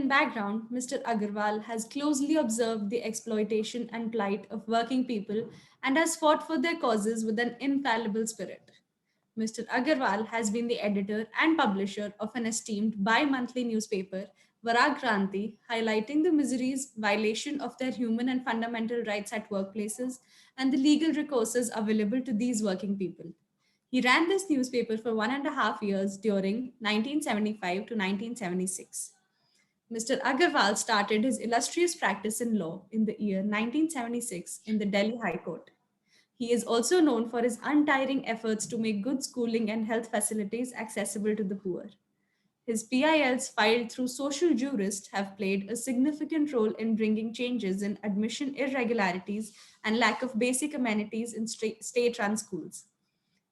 background, Mr. Agarwal has closely observed the exploitation and plight of working people and has fought for their causes with an infallible spirit. Mr. Agarwal has been the editor and publisher of an esteemed bi monthly newspaper, Varag Kranti, highlighting the miseries, violation of their human and fundamental rights at workplaces, and the legal recourses available to these working people. He ran this newspaper for 1.5 years during 1975 to 1976. Mr. Agarwal started his illustrious practice in law in the year 1976 in the Delhi High Court. He is also known for his untiring efforts to make good schooling and health facilities accessible to the poor. His PILs filed through Social Jurist have played a significant role in bringing changes in admission irregularities and lack of basic amenities in state run schools.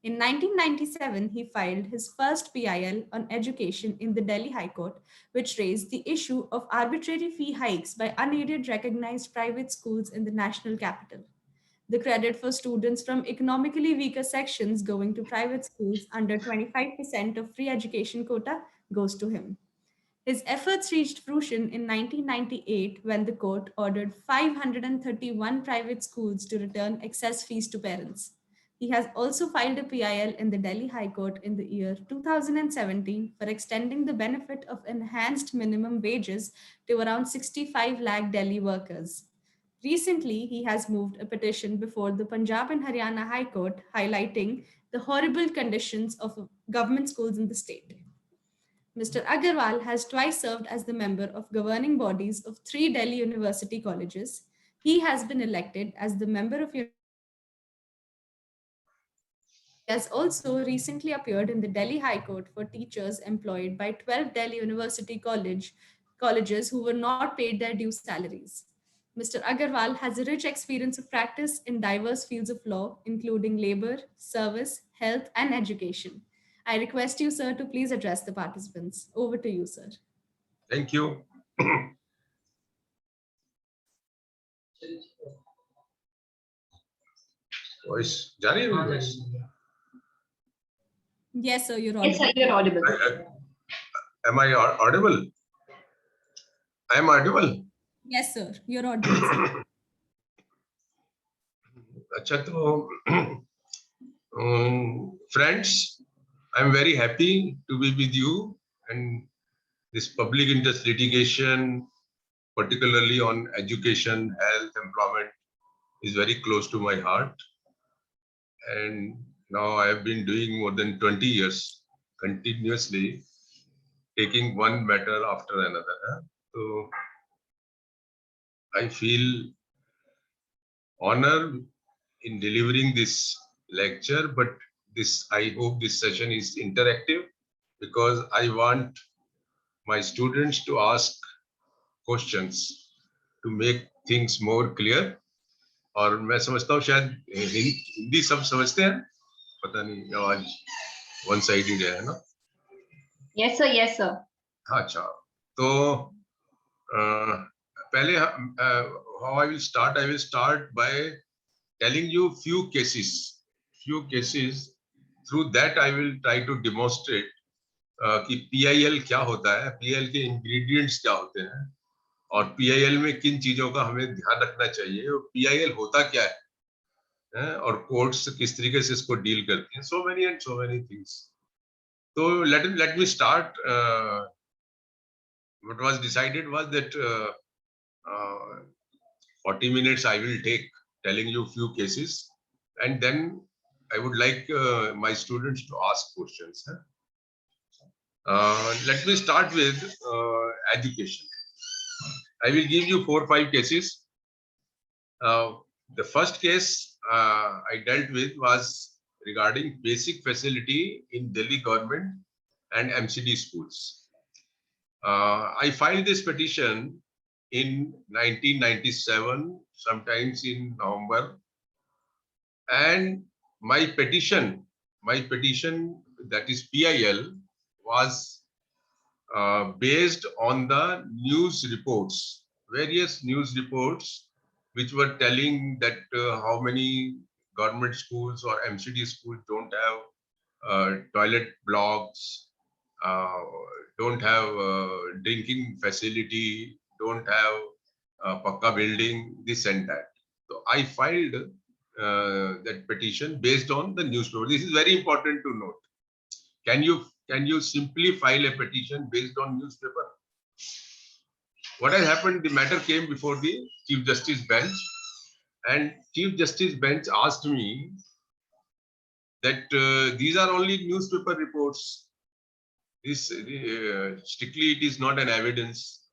In 1997, he filed his first PIL on education in the Delhi High Court, which raised the issue of arbitrary fee hikes by unaided recognized private schools in the national capital. The credit for students from economically weaker sections going to private schools under 25% of free education quota goes to him. His efforts reached fruition in 1998 when the court ordered 531 private schools to return excess fees to parents. He has also filed a PIL in the Delhi High Court in the year 2017 for extending the benefit of enhanced minimum wages to around 65 lakh Delhi workers. Recently, he has moved a petition before the Punjab and Haryana High Court highlighting the horrible conditions of government schools in the state. Mr. Agarwal has twice served as the member of governing bodies of three Delhi University colleges. He has been elected as the member of He has also recently appeared in the Delhi High Court for teachers employed by 12 Delhi University colleges who were not paid their due salaries. Mr. Agarwal has a rich experience of practice in diverse fields of law, including labor, service, health, and education. I request you, sir, to please address the participants. Over to you, sir. Thank you. Voice, Jari, voice. Yes, sir, you're audible. Yes, sir, you're audible. Am I audible? I am audible. Yes, sir, you're audible. Sir. अच्छा तो friends, I am very happy to be with you, and this public interest litigation, particularly on education, health, employment, is very close to my heart. And now I have been doing more than 20 years continuously, taking one matter after another. So I feel honor in delivering this lecture, but I hope this session is interactive because I want my students to ask questions to make things more clear. और मैं समझता हूँ शायद हिंदी सब समझते हैं, पता नहीं आवाज वन साइडेड है ना? Yes, sir. Yes, sir. अच्छा, तो पहले how I will start? I will start by telling you few cases. Through that I will try to demonstrate कि PIL क्या होता है, PIL के ingredients क्या होते हैं, और PIL में किन चीजों का हमें ध्यान रखना चाहिए, और PIL होता क्या है, और कोर्ट्स किस तरीके से इसको डील करती हैं. So many things. So let me start. What was decided was that 40 minutes I will take telling you few cases, and then I would like my students to ask questions. Let me start with education. I will give you 4 or 5 cases. The first case I dealt with was regarding basic facility in Delhi government and MCD schools. I filed this petition in 1997, sometimes in November, and my petition, that is PIL, was based on the news reports, various news reports, which were telling that how many government schools or MCD schools don't have toilet blocks, don't have drinking facility, don't have pakka building, this and that. So I filed that petition based on the newspaper. This is very important to note. Can you simply file a petition based on newspaper? What has happened? The matter came before the Chief Justice bench, and Chief Justice bench asked me that these are only newspaper reports. This strictly it is not an evidence.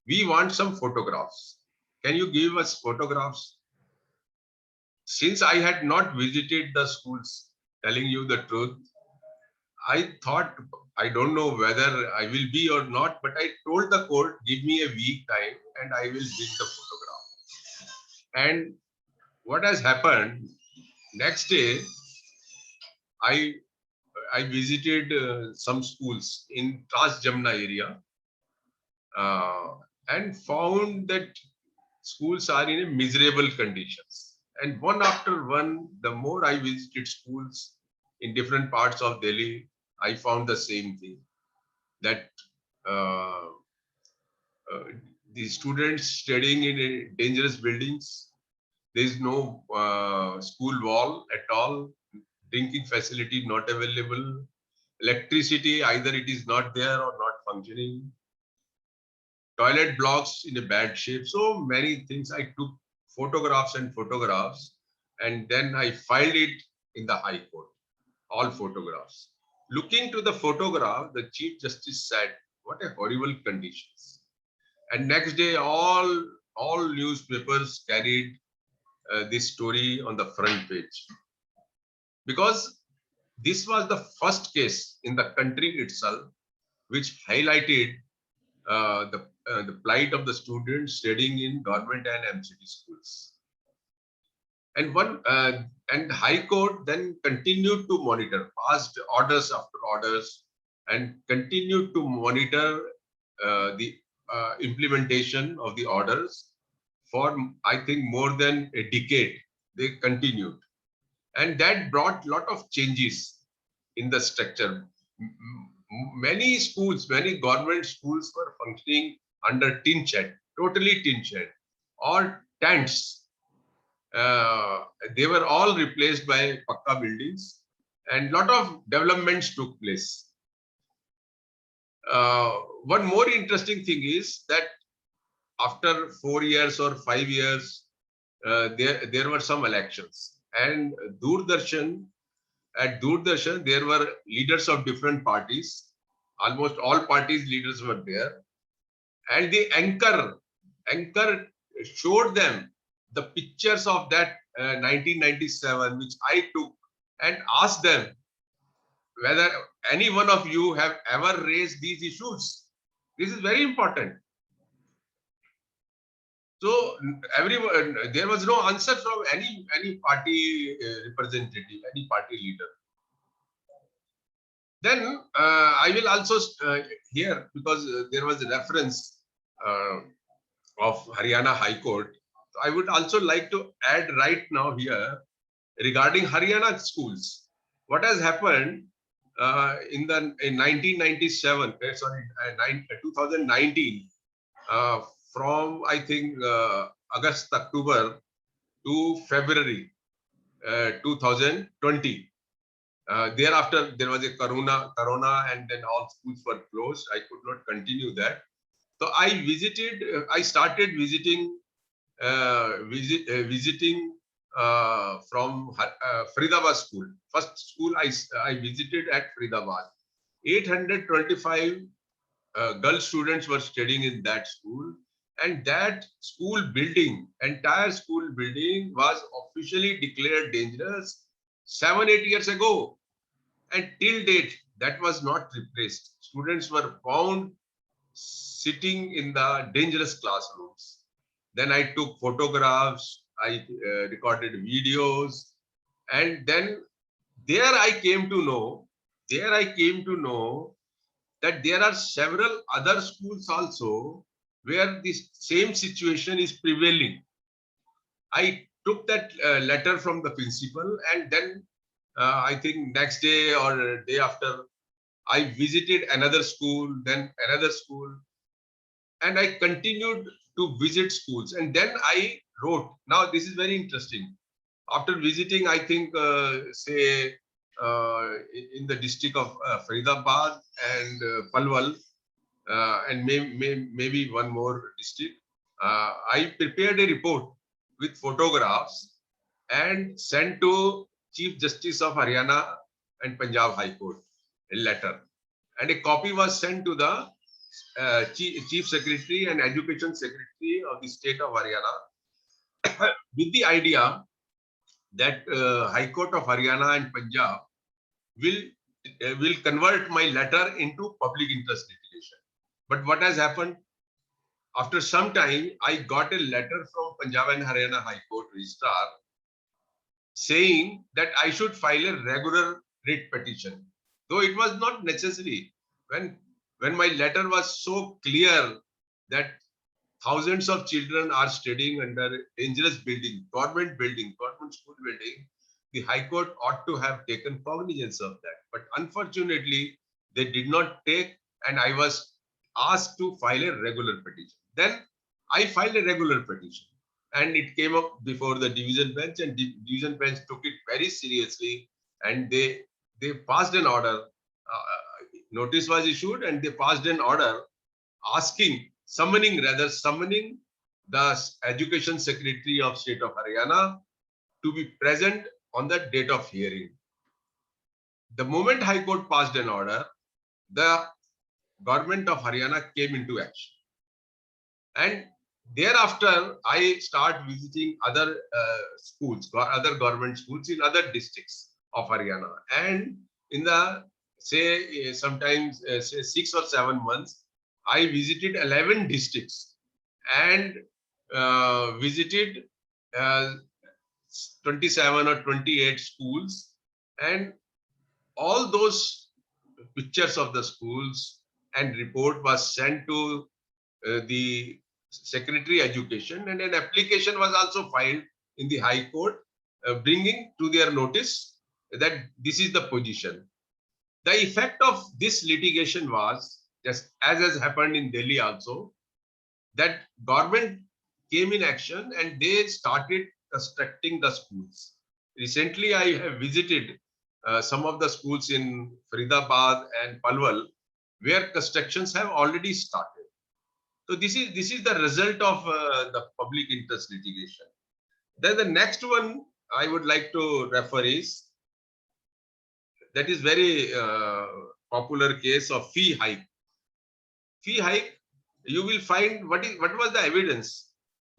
We want some photographs. Can you give us photographs? Since I had not visited the schools, telling you the truth, I thought, I don't know whether I will be or not, but I told the court, give me a week time and I will bring the photograph. And what has happened, next day, I visited some schools in Trans Jamna area and found that schools are in a miserable conditions. And one after one, the more I visited schools in different parts of Delhi, I found the same thing, that uh, the students studying in dangerous buildings, there is no school wall at all, drinking facility not available, electricity, either it is not there or not functioning, toilet blocks in a bad shape, so many things. I took photographs and photographs, and then I filed it in the High Court, all photographs. Looking to the photograph, the Chief Justice said, what a horrible conditions. And next day, all newspapers carried this story on the front page. Because this was the first case in the country itself which highlighted the plight of the students studying in government and MCD schools. And and High Court then continued to monitor, passed orders after orders, and continued to monitor the implementation of the orders for, I think, more than a decade. They continued, and that brought a lot of changes in the structure. Many schools, many government schools were functioning under tin shed, totally tin shed, or tents. They were all replaced by pakka buildings, and lot of developments took place. One more interesting thing is that after 4 years or 5 years, there were some elections, and at Doordarshan, there were leaders of different parties. Almost all parties leaders were there, and the anchor showed them the pictures of that 1997, which I took, and asked them whether any one of you have ever raised these issues. This is very important. So everyone, there was no answer from any party representative, any party leader. Then I will also here, because there was a reference of Haryana High Court. I would also like to add right now here regarding Haryana schools. What has happened in 1997, 2019, from I think August, October to February 2020. Thereafter, there was a corona, and then all schools were closed. I could not continue that. So I started visiting from Faridabad school. First school I visited at Faridabad. 825 girl students were studying in that school, and that school building, entire school building, was officially declared dangerous 7-8 years ago, and till date that was not replaced. Students were found sitting in the dangerous classrooms. Then I took photographs, I recorded videos, and then there I came to know that there are several other schools also where this same situation is prevailing. I took that letter from the principal, and then I think next day or day after, I visited another school, then another school, and I continued to visit schools. And then I wrote. Now, this is very interesting. After visiting, I think, say, in the district of Faridabad and Palwal, and maybe one more district, I prepared a report with photographs and sent to Chief Justice of Haryana and Punjab High Court a letter. And a copy was sent to the Chief Secretary and Education Secretary of the state of Haryana with the idea that High Court of Haryana and Punjab will convert my letter into public interest litigation. But what has happened? After some time, I got a letter from Punjab and Haryana High Court Registrar saying that I should file a regular writ petition, though it was not necessary. When my letter was so clear that thousands of children are studying under dangerous building, government school building, the High Court ought to have taken cognizance of that. But unfortunately, they did not take, and I was asked to file a regular petition. Then I filed a regular petition, and it came up before the division bench, and the division bench took it very seriously, and they passed an order. Notice was issued, and they passed an order summoning the Education Secretary of State of Haryana to be present on the date of hearing. The moment High Court passed an order, the government of Haryana came into action. And thereafter, I start visiting other schools, other government schools in other districts of Haryana. And in the, say, sometimes say 6 or 7 months, I visited 11 districts and visited 27 or 28 schools, and all those pictures of the schools and report was sent to the Secretary Education, and an application was also filed in the High Court, bringing to their notice that this is the position. The effect of this litigation was, just as has happened in Delhi also, that government came in action and they started constructing the schools. Recently, I have visited some of the schools in Faridabad and Palwal, where constructions have already started. So this is the result of the public interest litigation. Then the next one I would like to refer is, that is very popular case of fee hike. Fee hike, you will find what was the evidence.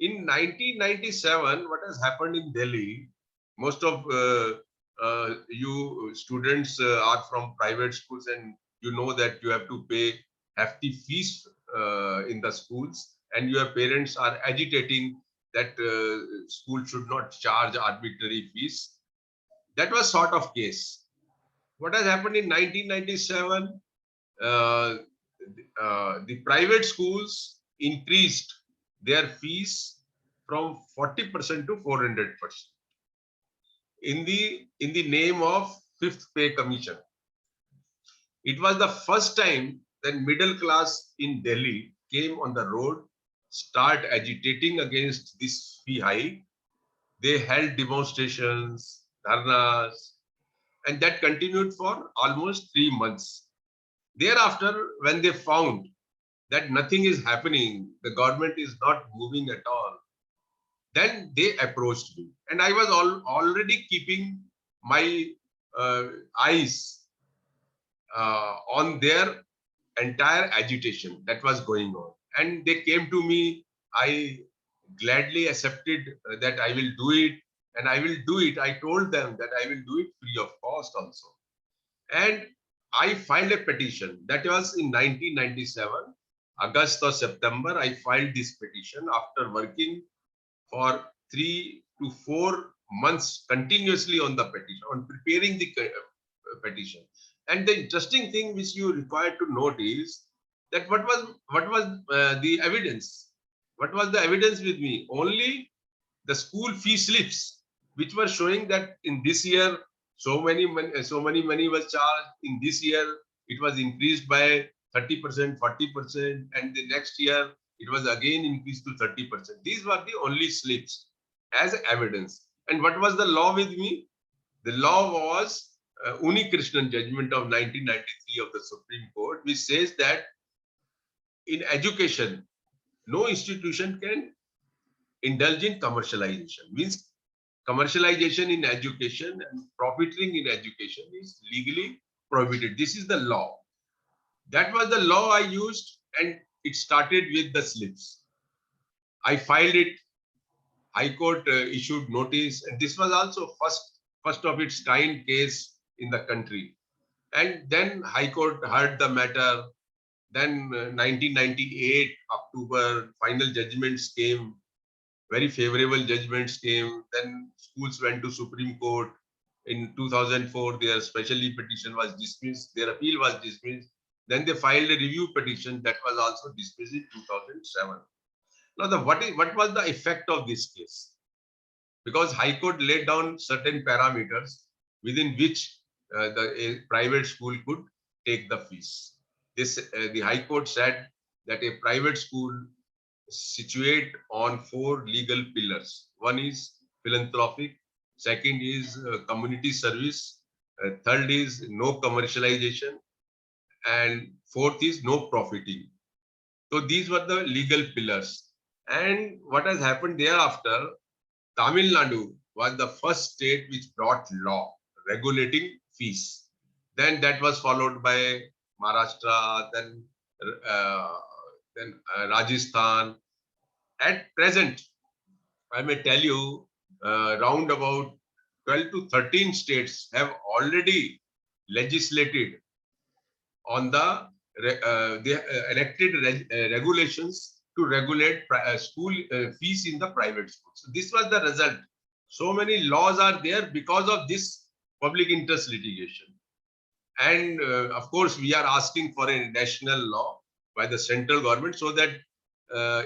In 1997, what has happened in Delhi, most of you students are from private schools, and you know that you have to pay hefty fees in the schools, and your parents are agitating that school should not charge arbitrary fees. That was sort of case. What has happened in 1997? The private schools increased their fees from 40% to 400% in the name of fifth pay commission. It was the first time that middle class in Delhi came on the road, start agitating against this fee hike. They held demonstrations, dharnas, and that continued for almost 3 months. Thereafter, when they found that nothing is happening, the government is not moving at all, then they approached me. And I was already keeping my eyes on their entire agitation that was going on. And they came to me. I gladly accepted that I will do it, and I will do it. I told them that I will do it free of cost also. And I filed a petition. That was in 1997, August or September. I filed this petition after working for 3 to 4 months continuously on the petition, on preparing the petition. And the interesting thing which you require to note is that what was the evidence? What was the evidence with me? Only the school fee slips, which were showing that in this year so many money was charged. In this year it was increased by 30%, 40%, and the next year it was again increased to 30%. These were the only slips as evidence. And what was the law with me? The law was Uni Krishnan judgment of 1993 of the Supreme Court, which says that in education, no institution can indulge in commercialization. Means commercialization in education and profiting in education is legally prohibited. This is the law. That was the law I used, and it started with the slips. I filed it. High Court issued notice, and this was also first of its kind case in the country. And then High Court heard the matter. Then 1998 October, final judgments came, very favorable judgments came. Then schools went to Supreme Court. In 2004, their specially petition was dismissed. Their appeal was dismissed. Then they filed a review petition that was also dismissed in 2007. Now, what was the effect of this case? Because High Court laid down certain parameters within which a private school could take the fees. The High Court said that a private school situate on 4 legal pillars. One is philanthropic, second is community service, third is no commercialization, and fourth is no profiting. So these were the legal pillars. And what has happened thereafter, Tamil Nadu was the first state which brought law regulating fees. Then that was followed by Maharashtra, then Rajasthan. At present, I may tell you, round about 12 to 13 states have already legislated on they elected regulations to regulate school fees in the private schools. So this was the result. So many laws are there because of this public interest litigation. And of course, we are asking for a national law by the central government so that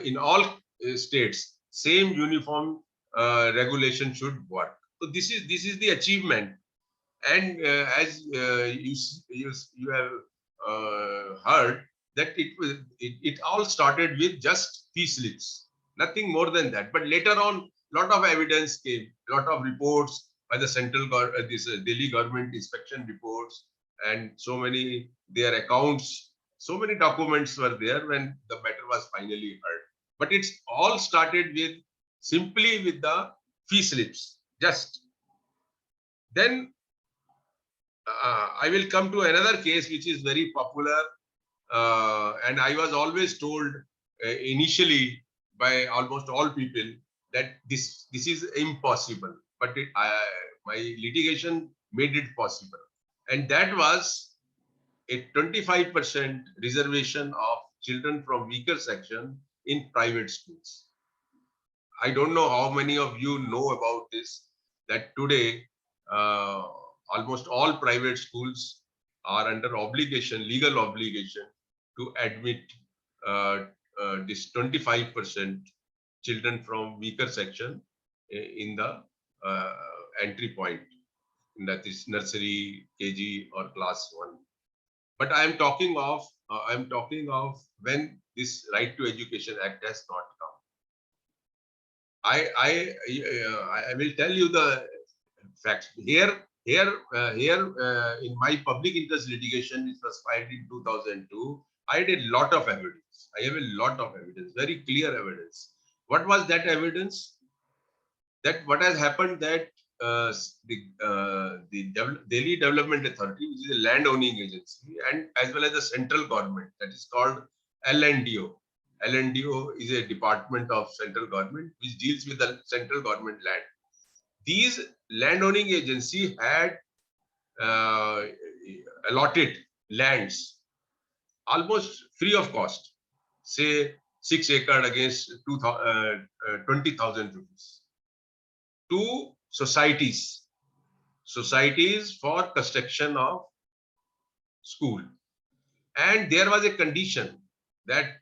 in all states, same uniform regulation should work. So this is the achievement. And as you have heard, that it all started with just fee slips, nothing more than that. But later on, lot of evidence came, a lot of reports by the central government, this Delhi government inspection reports, and so many their accounts, so many documents were there when the matter was finally heard. But it's all started with simply with the fee slips. Just then, I will come to another case which is very popular, and I was always told initially by almost all people that this is impossible. But my litigation made it possible, and that was a 25% reservation of children from weaker section in private schools. I don't know how many of you know about this, that today almost all private schools are under obligation, legal obligation, to admit this 25% children from weaker section in the entry point, that is nursery, KG, or class 1. But I am talking of when this Right to Education Act has not come. I will tell you the facts. Here in my public interest litigation, which was filed in 2002, I had a lot of evidence. I have a lot of evidence, very clear evidence. What was that evidence? That what has happened, that the Delhi Development Authority, which is a land owning agency, and as well as the central government, that is called LNDO. LNDO is a department of central government which deals with the central government land. These land owning agency had allotted lands almost free of cost, say 6 acres against 20,000 rupees, to societies for construction of school. And there was a condition that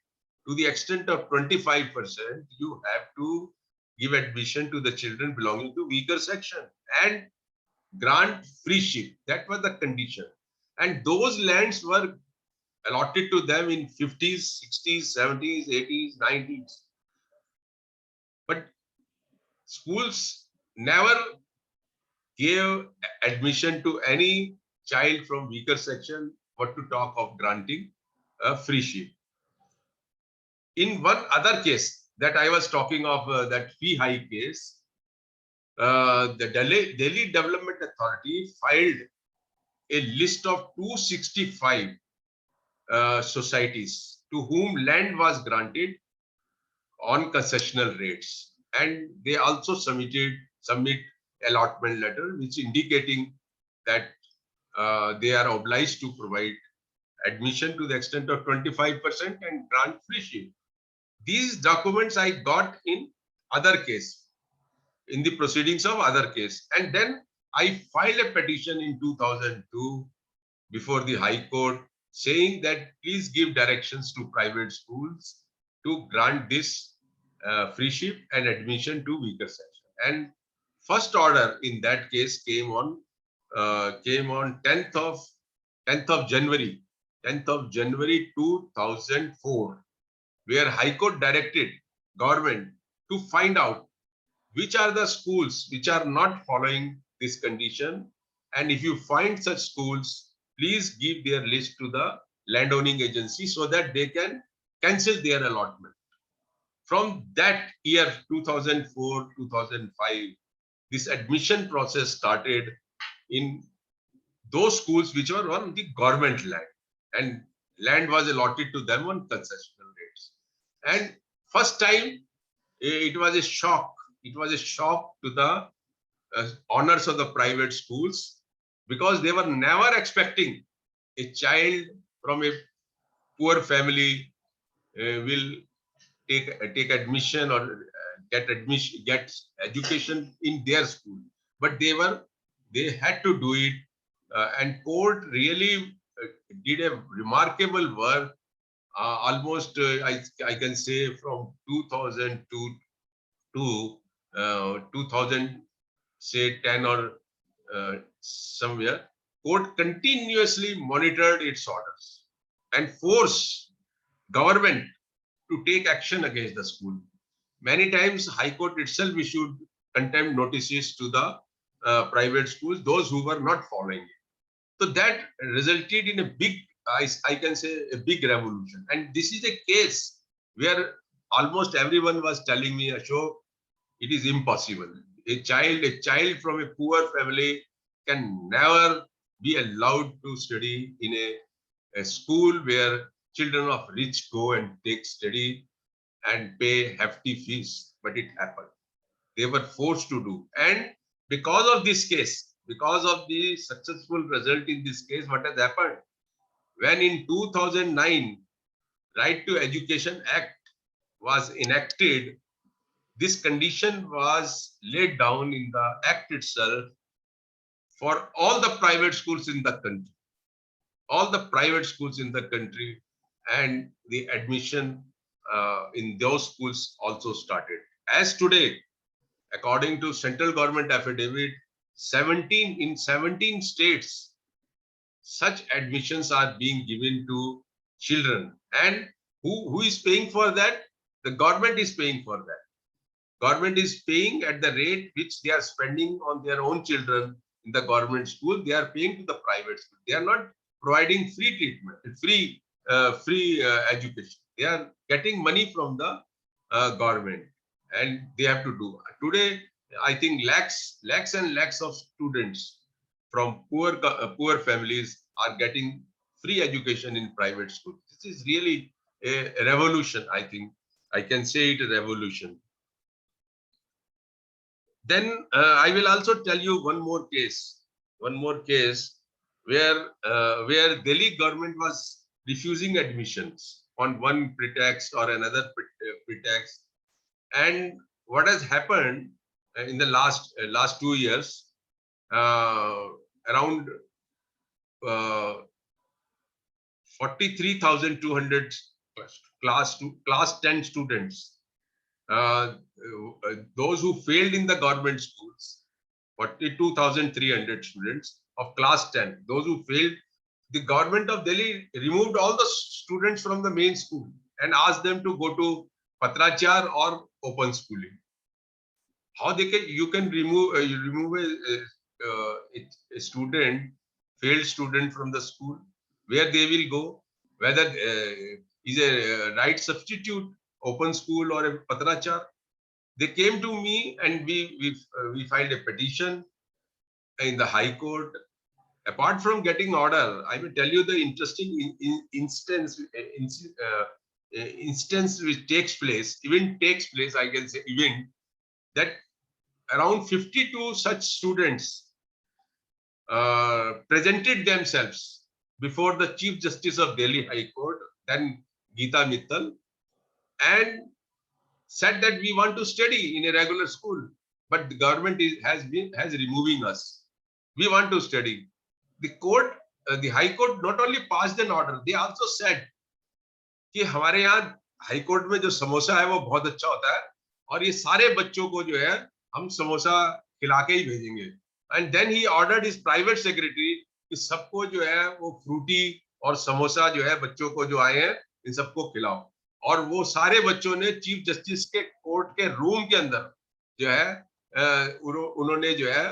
to the extent of 25%, you have to give admission to the children belonging to weaker section and grant free ship. That was the condition. And those lands were allotted to them in 50s, 60s, 70s, 80s, 90s. But schools never gave admission to any child from weaker section, what to talk of granting a free sheep. In one other case that I was talking of, that fee hike case, the Delhi Development Authority filed a list of 265 societies to whom land was granted on concessional rates, and they also submit allotment letter which indicating that they are obliged to provide admission to the extent of 25% and grant free sheep. These documents I got in other case, in the proceedings of other case, and then I filed a petition in 2002 before the High Court saying that please give directions to private schools to grant this free sheep and admission to weaker section. And first order in that case came on 10th of January 2004, where High Court directed government to find out which are the schools which are not following this condition, and if you find such schools, please give their list to the landowning agency so that they can cancel their allotment. From that year 2004 2005, this admission process started in those schools which were on the government land, and land was allotted to them on concessional rates. And first time it was a shock. It was a shock to the owners of the private schools, because they were never expecting a child from a poor family will take admission or get education in their school, but they had to do it, and court really did a remarkable work. Almost I can say from 2002 to 2010 or somewhere, court continuously monitored its orders and forced government to take action against the school. Many times High Court itself issued contempt notices to the private schools, those who were not following it. So that resulted in a big, I can say, a big revolution. And this is a case where almost everyone was telling me, Ashok, it is impossible. A child from a poor family can never be allowed to study in a school where children of rich go and take study and pay hefty fees. But it happened. They were forced to do. And because of this case, because of the successful result in this case, what has happened? When in 2009, Right to Education Act was enacted, this condition was laid down in the act itself for all the private schools in the country. All the private schools in the country, and the admission in those schools also started. As today, according to central government affidavit, 17 states, such admissions are being given to children. And who is paying for that? The government is paying for that. Government is paying at the rate which they are spending on their own children in the government school. They are paying to the private school. They are not providing free treatment, free education. They are getting money from the government, and they have to do. Today, I think lakhs and lakhs of students from poor families are getting free education in private school. This is really a revolution. I think I can say it a revolution. Then I will also tell you one more case where Delhi government was refusing admissions on one pretext or another pretext. And what has happened in the last 2 years, around 43,200 class 10 students, those who failed in the government schools, 42,300 students of class 10, those who failed the government of Delhi removed all the students from the main school and asked them to go to Patrachar or open schooling. How you can remove a student, failed student from the school, where they will go, whether is a right substitute, open school or a Patrachar. They came to me and we filed a petition in the High Court. Apart from getting order, I will tell you the interesting instance which takes place, I can say event, that around 52 such students presented themselves before the Chief Justice of Delhi High Court, then Geeta Mittal, and said that we want to study in a regular school, but the government has removing us. We want to study. The court, the High Court not only passed an order, they also said कि हमारे यहाँ high court में जो समोसा है वो बहुत अच्छा होता है और ये सारे बच्चों को जो है हम समोसा खिला के ही भेजेंगे. And then he ordered his private secretary कि सबको जो है वो फ्रूटी और समोसा जो है बच्चों को जो आए हैं इन सबको खिलाओ. और वो सारे बच्चों ने चीफ जस्टिस के कोर्ट के रूम के अंदर जो है उन्होंने जो है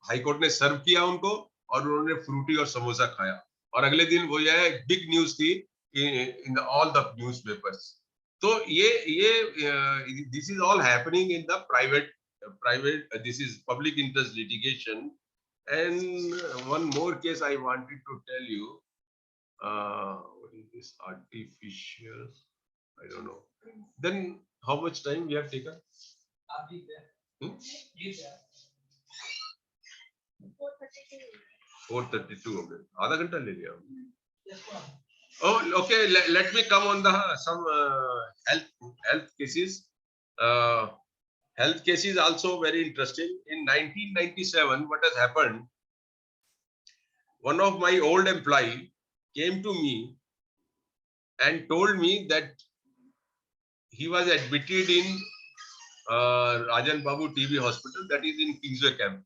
हाई कोर्ट ने सर्व किया उनको और उन्होंने फ्रूटी और समोसा खाया. और अगले दिन वो जो है बिग न्यूज थी in all the newspapers. So this is all happening in the private this is public interest litigation. And one more case I wanted to tell you. What is this artificial? I don't know. Then how much time we have taken? 4:32 हो गए. आधा घंटा ले लिया. Oh, okay. Let me come on the some health cases. Health cases also very interesting. In 1997, what has happened? One of my old employee came to me and told me that he was admitted in Rajan Babu TB hospital, that is in Kingsway Camp.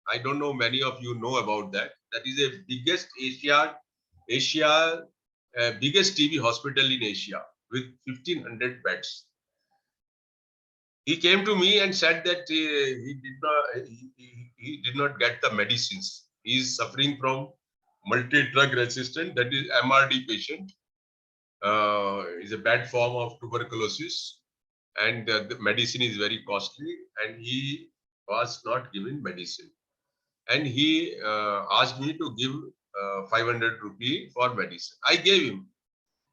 I don't know many of you know about that. That is a biggest biggest TB hospital in Asia with 1,500 beds. He came to me and said that he did not get the medicines. He is suffering from multi-drug resistant, that is MRD patient. Is a bad form of tuberculosis, and the medicine is very costly, and he was not given medicine. And he asked me to give 500 rupee for medicine. I gave him,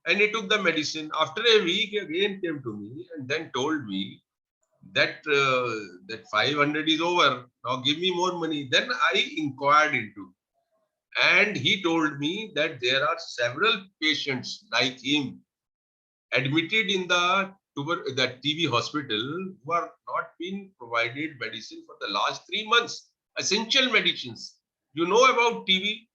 and he took the medicine. After a week, he again came to me and then told me that that 500 is over. Now give me more money. Then I inquired into, and he told me that there are several patients like him admitted in the TB hospital who are not being provided medicine for the last 3 months. Essential medicines. You know about TB?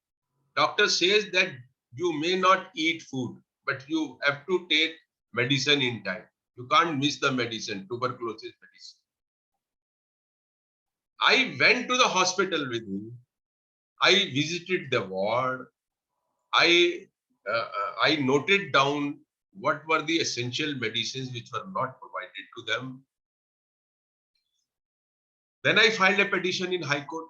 Doctor says that you may not eat food, but you have to take medicine in time. You can't miss the medicine, tuberculosis medicine. I went to the hospital with him. I visited the ward. I noted down what were the essential medicines which were not provided to them. Then I filed a petition in High Court.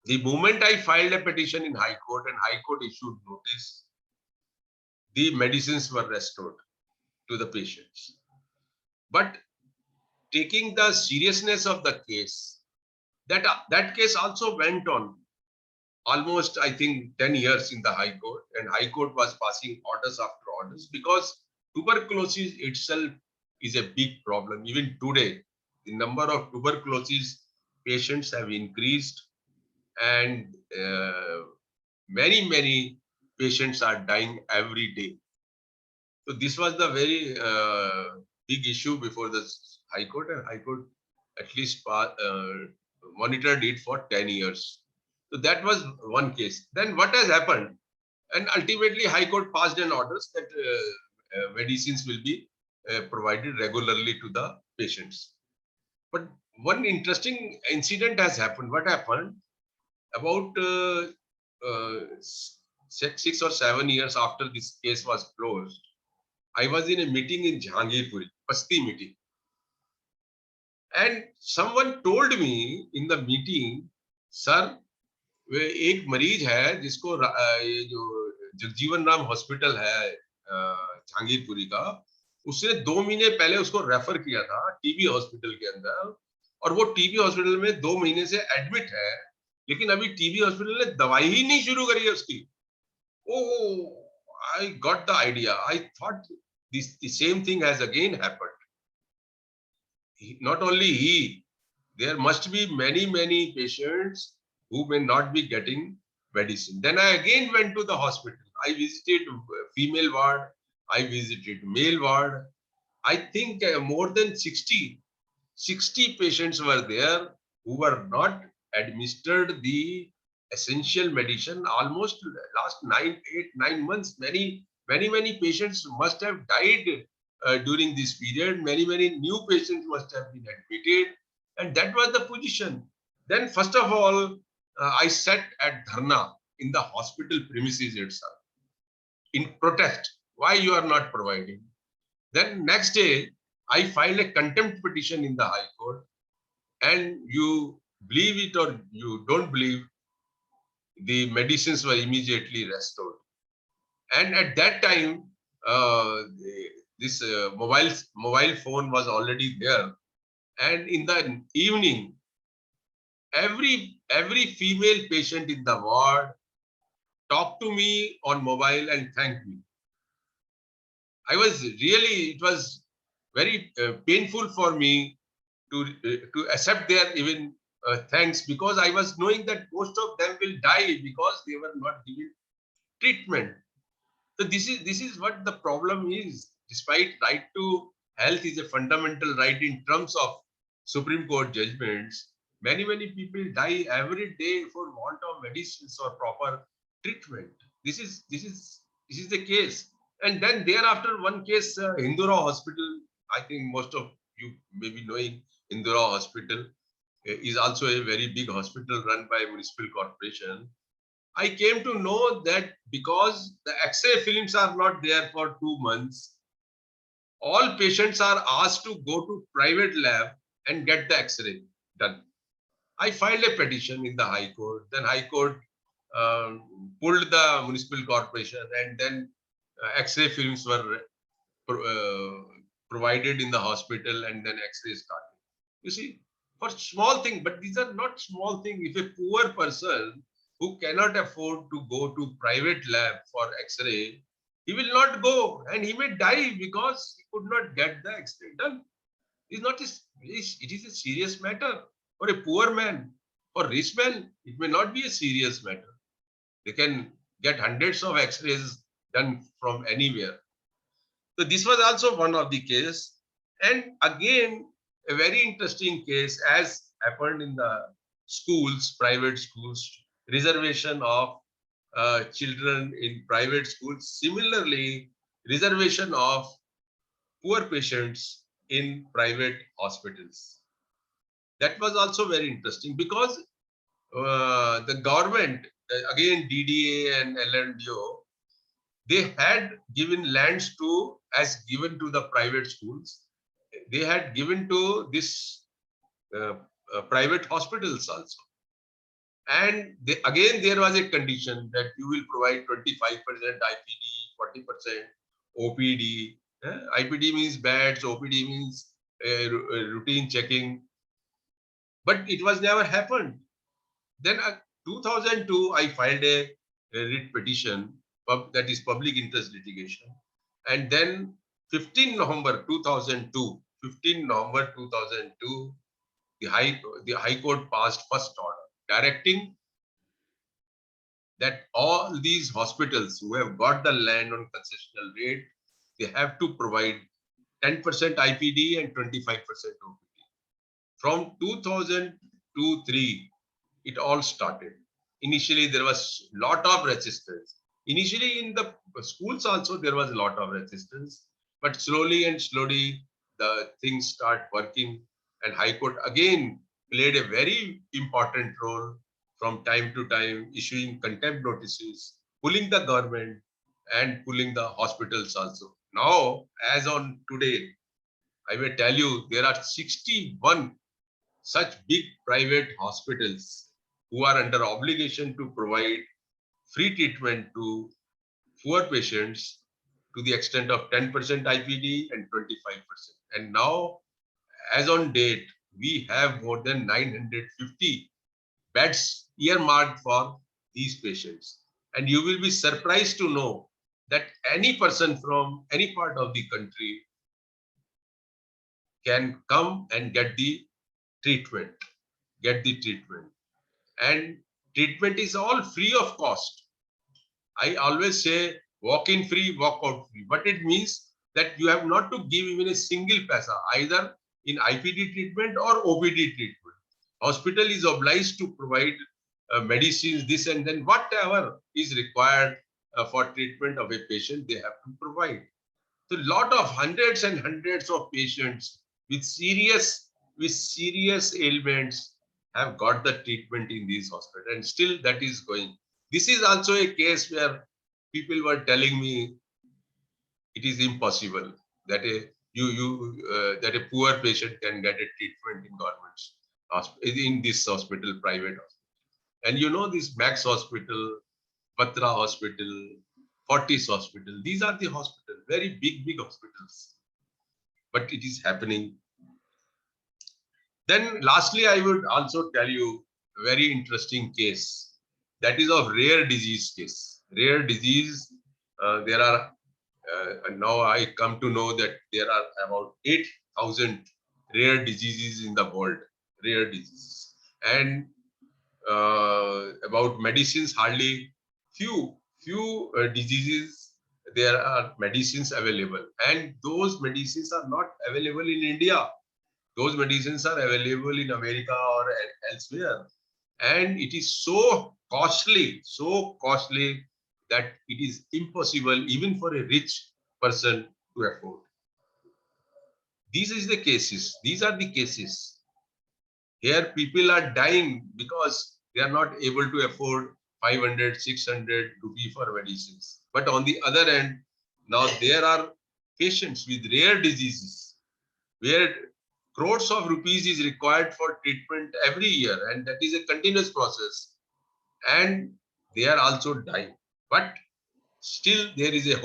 The moment I filed a petition in High Court and High Court issued notice, the medicines were restored to the patients. But taking the seriousness of the case, that case also went on almost, I think, 10 years in the High Court, and High Court was passing orders after orders because tuberculosis itself is a big problem. Even today, the number of tuberculosis patients have increased, and many patients are dying every day. So this was the very big issue before the High Court, and High Court at least monitored it for 10 years. So that was one case. Then what has happened? And ultimately, High Court passed an order that medicines will be provided regularly to the patients. But one interesting incident has happened. What happened? About 6 or 7 years after this case was closed, I was in a meeting in Jahangirpuri, Basti meeting. And someone told me in the meeting, sir, वे एक मरीज है जिसको ये जो Jagjivan Ram hospital है जहांगीरपुरी का, उसने 2 महीने पहले उसको रेफर किया था टीबी हॉस्पिटल के अंदर, और वो टीबी हॉस्पिटल में 2 महीने से एडमिट है, लेकिन अभी टीबी हॉस्पिटल ने दवाई ही नहीं शुरू करी है उसकी. Oh, I got the idea. I thought the same thing has again happened. Not only he, there must be many patients who may not be getting medicine. Then I again went to the hospital. I visited female ward. I visited male ward. I think more than 60 patients were there who were not administered the essential medicine. Almost last 9 months, many patients must have died during this period. Many new patients must have been admitted, and that was the position. Then first of all, I sat at dharna in the hospital premises itself in protest. Why you are not providing? Then next day, I filed a contempt petition in the High Court, and you believe it or you don't believe, the medicines were immediately restored. And at that time, this mobile phone was already there, and in the evening, every female patient in the ward talked to me on mobile and thanked me. It was very painful for me to accept their even thanks, because I was knowing that most of them will die because they were not given treatment. So this is what the problem is. Despite right to health is a fundamental right in terms of Supreme Court judgments, many people die every day for want of medicines or proper treatment. This is the case. And then thereafter, one case, Indira Hospital. I think most of you may be knowing Indira Hospital is also a very big hospital run by municipal corporation. I came to know that because the X-ray films are not there for 2 months, all patients are asked to go to private lab and get the X-ray done. I filed a petition in the High Court. Then High Court pulled the municipal corporation, and then X-ray films were provided in the hospital, and then X-ray started. You see, for small thing, but these are not small thing. If a poor person who cannot afford to go to private lab for X-ray, he will not go, and he may die because he could not get the X-ray done. It is a serious matter. For a poor man, for rich man, it may not be a serious matter. They can get hundreds of X-rays done from anywhere. So this was also one of the case. And again, a very interesting case as happened in the schools, private schools, reservation of children in private schools. Similarly, reservation of poor patients in private hospitals. That was also very interesting because the government, again DDA and LNDO, they had given lands to, as given to the private schools, they had given to this private hospitals also. And again, there was a condition that you will provide 25% IPD, 40% OPD. IPD means beds, OPD means routine checking. But it was never happened. Then 2002, I filed a writ petition, that is public interest litigation. And then 15 November 2002, the High Court passed first order directing that all these hospitals who have got the land on concessional rate, they have to provide 10% IPD and 25% OPD. From 2002-3, it all started. Initially, there was a lot of resistance. Initially, in the schools also, there was a lot of resistance. But slowly the things start working. And High Court again played a very important role from time to time, issuing contempt notices pulling the government and pulling the hospitals also. Now, as on today, I will tell you, there are 61 such big private hospitals who are under obligation to provide free treatment to poor patients to the extent of 10% IPD and 25%. And now, as on date, we have more than 950 beds earmarked for these patients. And you will be surprised to know that any person from any part of the country can come and get the treatment, And treatment is all free of cost. I always say walk in free, walk out free. But it means that you have not to give even a single paisa, either in IPD treatment or OPD treatment. Hospital is obliged to provide medicines, this and then whatever is required for treatment of a patient, they have to provide. So lot of hundreds and hundreds of patients with serious ailments have got the treatment in these hospitals, and still that is going. This is also a case where people were telling me it is impossible that that a poor patient can get a treatment in government's in this hospital, private hospital. And you know, this Max Hospital, Patra Hospital, Fortis Hospital, these are the hospitals, very big hospitals. But it is happening. Then lastly, I would also tell you a very interesting case. That is of rare disease case. Rare disease, there are, now I come to know that there are about 8,000 rare diseases in the world, rare diseases. And about medicines, hardly few diseases there are medicines available, and those medicines are not available in India. Those medicines are available in America or elsewhere, and it is so costly that it is impossible even for a rich person to afford. These are the cases. Here people are dying because they are not able to afford 500, 600 rupee for medicines. But on the other end, now there are patients with rare diseases where crores of rupees is required for treatment every year, and that is a continuous process. And they are also dying. But still there is a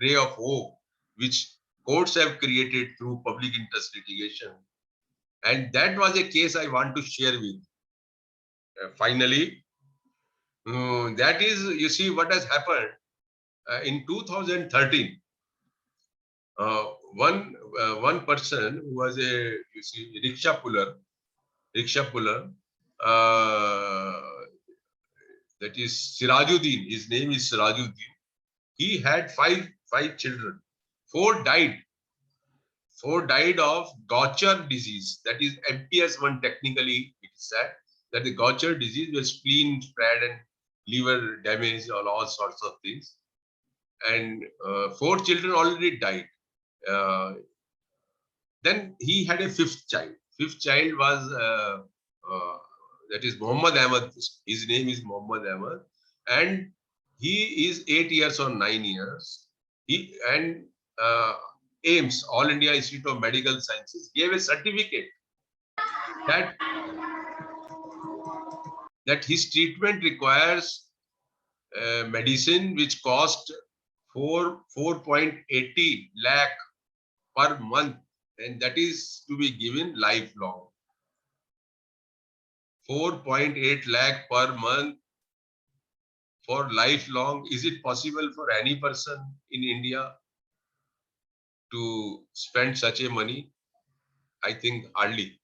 ray of hope, which courts have created through public interest litigation. And that was a case I want to share with. Finally, that is, you see what has happened in 2013. One person who was a rickshaw puller, that is Sirajuddin. His name is Sirajuddin. He had five children. Four died of Gaucher disease. That is MPS 1 technically. It is said that the Gaucher disease was spleen spread and liver damage or all sorts of things. And four children already died. Then he had a fifth child. Fifth child was that is Muhammad Ahmad. His name is Muhammad Ahmad, and he is 8 years or 9 years. AIIMS, All India Institute of Medical Sciences, gave a certificate that his treatment requires medicine which cost 4.80 lakh per month, and that is to be given lifelong. 4.8 lakh per month for lifelong. Is it possible for any person in India to spend such a money? I think hardly.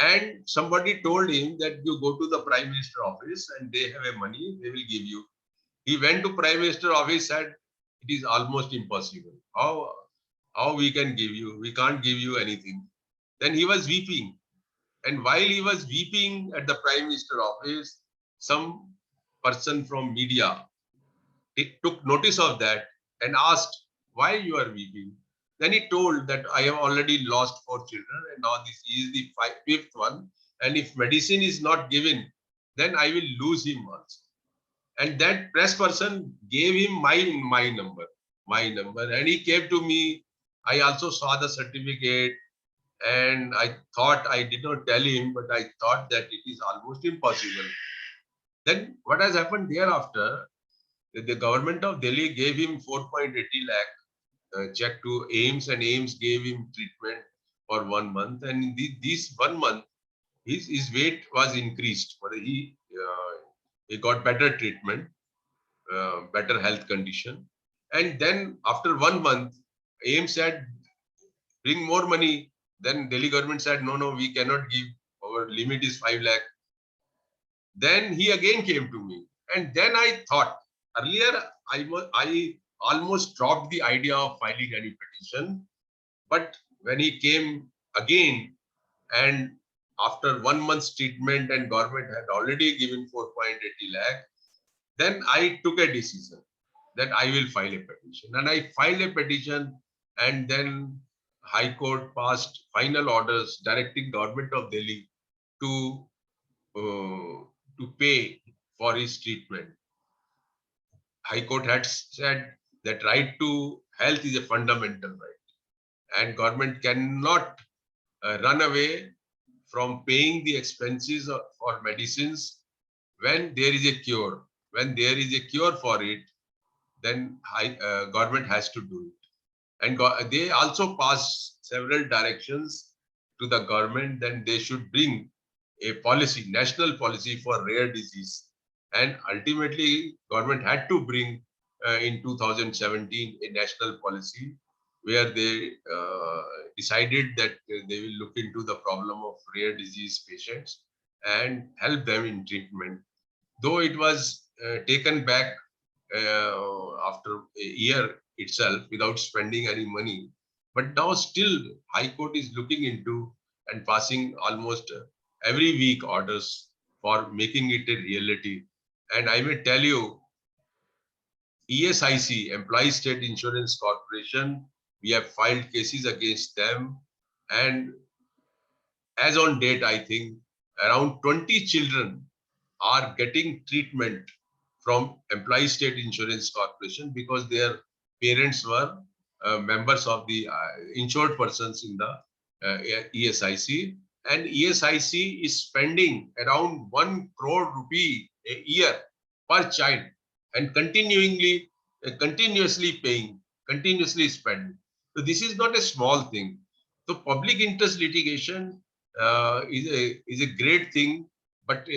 And somebody told him that you go to the Prime Minister office and they have a money, they will give you. He went to Prime Minister office, said it is almost impossible. How we can give you? We can't give you anything. Then he was weeping. And while he was weeping at the Prime Minister office, some person from media took notice of that and asked, why you are weeping? Then he told that I have already lost 4 children and now this is the fifth one. And if medicine is not given, then I will lose him also. And that press person gave him my number, and he came to me. I also saw the certificate, and I thought, I did not tell him, but I thought that it is almost impossible. Then what has happened thereafter? The government of Delhi gave him 4.80 lakh check to AIMS, and AIMS gave him treatment for 1 month. And in this 1 month, his weight was increased, but he got better treatment, better health condition. And then after 1 month, AIMS said, bring more money. Then Delhi government said, no, we cannot give. Our limit is 5 lakh. Then he again came to me. And then I thought, earlier I almost dropped the idea of filing any petition. But when he came again, and after 1 month's treatment and government had already given 4.80 lakh, then I took a decision that I will file a petition. And I filed a petition, and then High Court passed final orders directing government of Delhi to pay for his treatment. High Court had said that right to health is a fundamental right, and government cannot run away from paying the expenses for medicines when there is a cure. When there is a cure for it, then government has to do it. And they also passed several directions to the government that they should bring a policy, national policy for rare disease. And ultimately, government had to bring in 2017 a national policy where they decided that they will look into the problem of rare disease patients and help them in treatment. Though it was taken back after a year itself without spending any money, but now still High Court is looking into and passing almost every week orders for making it a reality. And I may tell you, ESIC, Employees State Insurance Corporation, we have filed cases against them. And as on date, I think around 20 children are getting treatment from Employees State Insurance Corporation because their parents were members of the insured persons in the ESIC. And ESIC is spending around 1 crore rupee a year per child, and continuously paying, continuously spending. So this is not a small thing. So public interest litigation is a great thing, but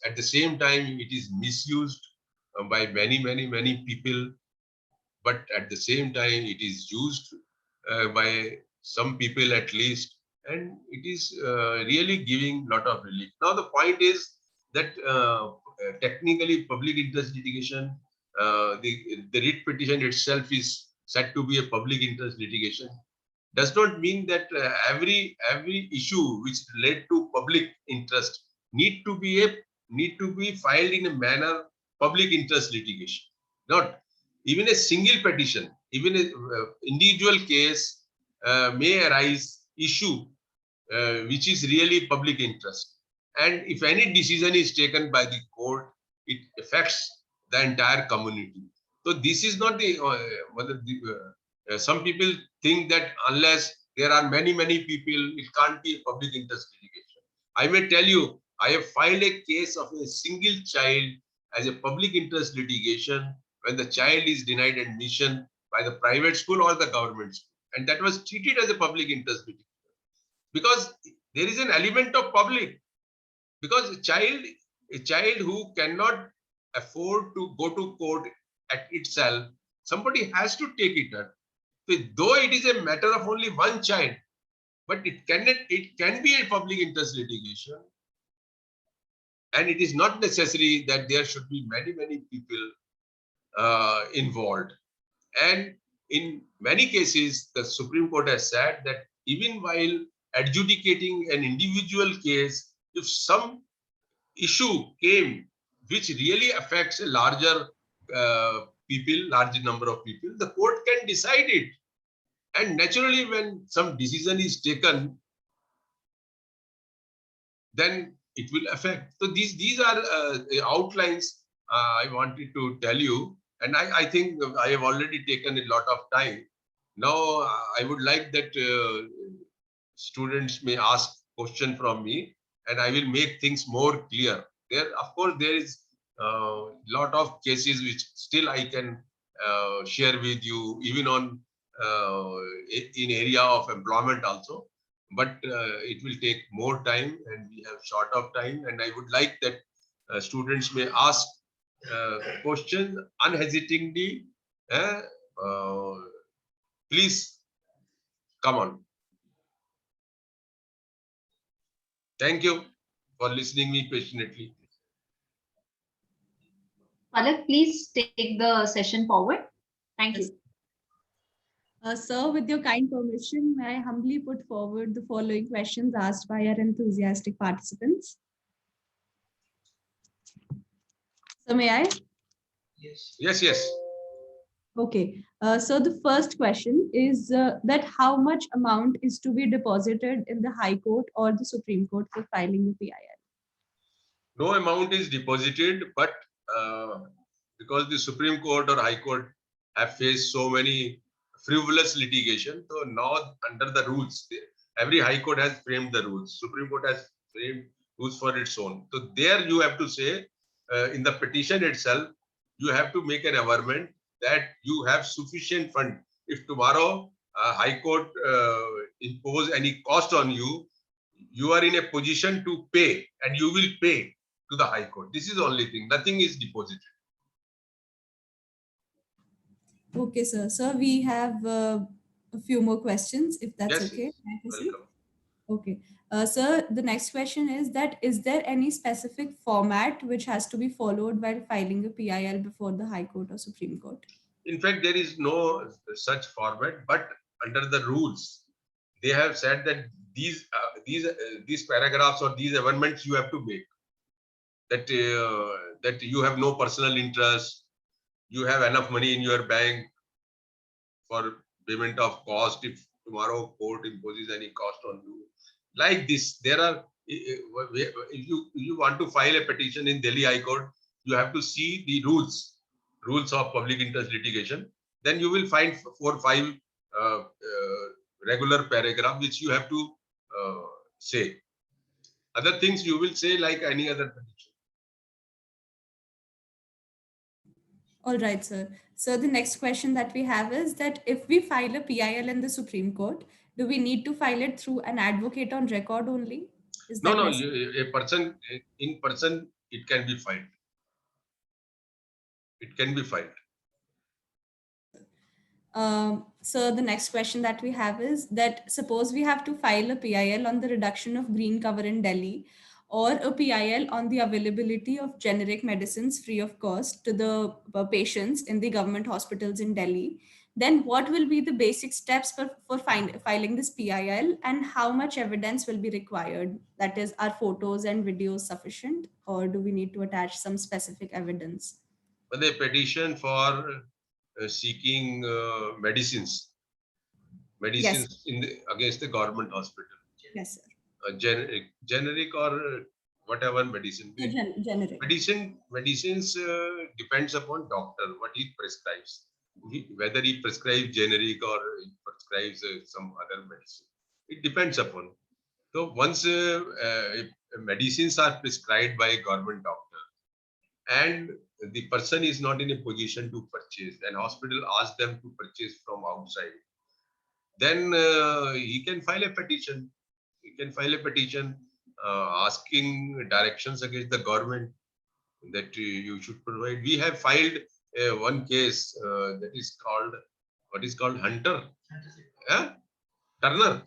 at the same time, it is misused by many people. But at the same time, it is used by some people at least, and it is really giving lot of relief. Now the point is that technically public interest litigation, the writ petition itself is said to be a public interest litigation, does not mean that every issue which led to public interest need to be filed in a manner public interest litigation. Not even a single petition, even a individual case may arise issue which is really public interest. And if any decision is taken by the court, it affects the entire community. So this is not the some people think that unless there are many people, it can't be a public interest litigation. I may tell you, I have filed a case of a single child as a public interest litigation when the child is denied admission by the private school or the government school. And that was treated as a public interest litigation because there is an element of public. Because a child who cannot afford to go to court at itself, somebody has to take it up. So though it is a matter of only one child, but it can be a public interest litigation. And it is not necessary that there should be many people involved. And in many cases, the Supreme Court has said that even while adjudicating an individual case, if some issue came which really affects a larger large number of people, the court can decide it. And naturally, when some decision is taken, then it will affect. So these are outlines I wanted to tell you, and I think I have already taken a lot of time. Now, I would like that students may ask question from me, and I will make things more clear. There, of course, there is a lot of cases which still I can share with you, even on in area of employment also. But it will take more time, and we have short of time. And I would like that students may ask questions unhesitatingly. Uh, uh, Please come on. Thank you for listening me patiently. Palak, please take the session forward. Thank Yes. you. Sir, with your kind permission, may I humbly put forward the following questions asked by our enthusiastic participants? So may I? Yes, yes. Okay. So the first question is that how much amount is to be deposited in the High Court or the Supreme Court for filing the PIL? No amount is deposited, but uh, because the Supreme Court or High Court have faced so many frivolous litigation, so now under the rules, every High Court has framed the rules. Supreme Court has framed rules for its own. So there you have to say in the petition itself, you have to make an averment that you have sufficient fund. If tomorrow High Court impose any cost on you, you are in a position to pay, and you will pay to the High Court. This is the only thing. Nothing is deposited. Okay, sir. So we have a few more questions, if that's Yes, okay. yes. May I proceed? Welcome. Okay. Sir, the next question is that is there any specific format which has to be followed while filing a PIL before the High Court or Supreme Court? In fact, there is no such format, but under the rules, they have said that these paragraphs or these amendments you have to make. That you have no personal interest, you have enough money in your bank for payment of cost if tomorrow court imposes any cost on you. Like this, there are, if you want to file a petition in Delhi High Court, you have to see the rules of public interest litigation. Then you will find 4 or 5 regular paragraph which you have to say. Other things you will say like any other petition. All right, sir. So the next question that we have is that if we file a PIL in the Supreme Court, do we need to file it through an advocate on record only? Is No, that no, necessary? a person in person it can be filed. It can be filed. So the next question that we have is that suppose we have to file a PIL on the reduction of green cover in Delhi or a PIL on the availability of generic medicines free of cost to the patients in the government hospitals in Delhi, then what will be the basic steps for filing this PIL and how much evidence will be required? That is, are photos and videos sufficient or do we need to attach some specific evidence? But they petition for seeking Yes, medicines against the government hospital, yes, sir. generic or whatever medicine. Generic. Medicines depends upon doctor what he prescribes. Whether he prescribes generic or he prescribes some other medicine, it depends upon. So once if medicines are prescribed by a government doctor, and the person is not in a position to purchase, and hospital asks them to purchase from outside, then he can file a petition. He can file a petition asking directions against the government that you should provide. We have filed one case that is called, what is called Hunter? Huh? Turner?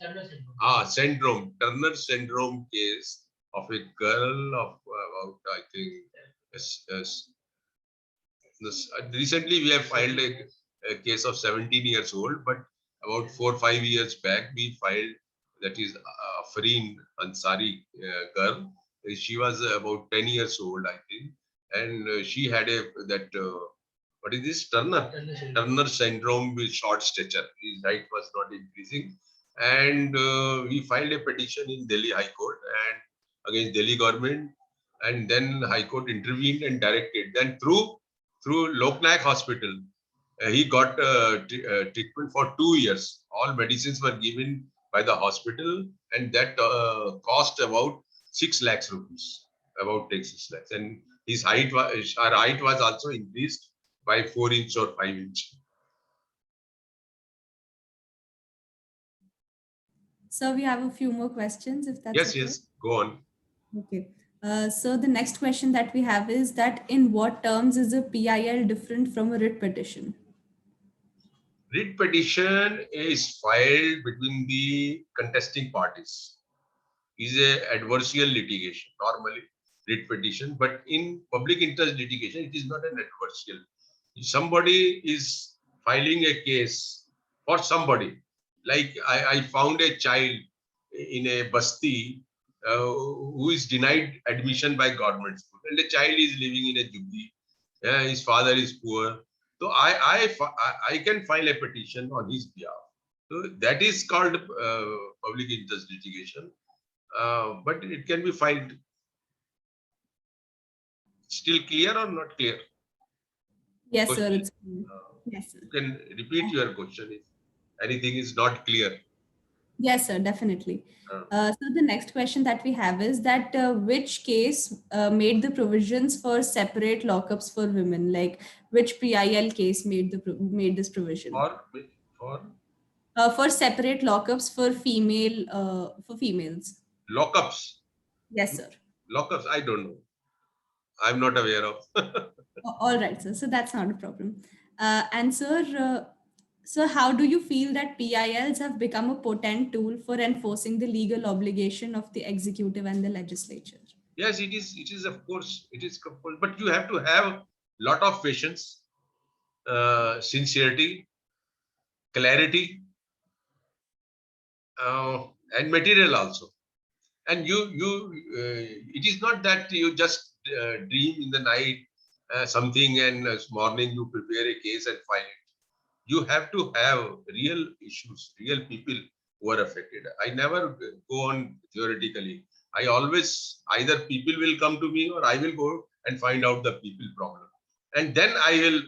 Syndrome. Turner syndrome case of a girl of about, I think, recently we have filed a case of 17 years old, but about 4 or 5 years back we filed, that is Fareen Ansari girl. She was about 10 years old, I think, and she had a that what is this Turner syndrome with short stature. His height was not increasing, and we filed a petition in Delhi High Court and against Delhi government. and then High Court intervened and directed. Then through Loknayak Hospital, he got treatment for 2 years. All medicines were given by the hospital, and that cost about 6 lakhs rupees, about take 6 lakhs. And his height was, our height was also increased by 4 inch or 5 inch. So we have a few more questions, if that's Yes, okay. yes, go on. Okay. So the next question that we have is that in what terms is a PIL different from a writ petition? Writ petition is filed between the contesting parties. Is a adversarial litigation, normally writ petition, but in public interest litigation, it is not an adversarial. If somebody is filing a case for somebody, like I found a child in a basti who is denied admission by government school, and the child is living in a jubli. His father is poor, so I can file a petition on his behalf. So that is called public interest litigation. But it can be filed. Still clear or not clear? Yes, sir. Question. It's clear. Yes, sir. You can repeat your question if anything is not clear. Yes, sir, definitely. Uh, So the next question that we have is that which case made the provisions for separate lockups for women? Like which PIL case made this provision for for separate lockups for females? lockups. Yes, sir. Lockups, I don't know. I'm not aware of. All right, sir. So that's not a problem. And sir, how do you feel that PILs have become a potent tool for enforcing the legal obligation of the executive and the legislature? Yes, it is. It is, of course, it is compulsory. But you have to have lot of patience, sincerity, clarity, and material also. And it is not that you just dream in the night something and morning you prepare a case and file it. You have to have real issues, real people who are affected. I never go on theoretically. I always, either people will come to me or I will go and find out the people problem, and then I will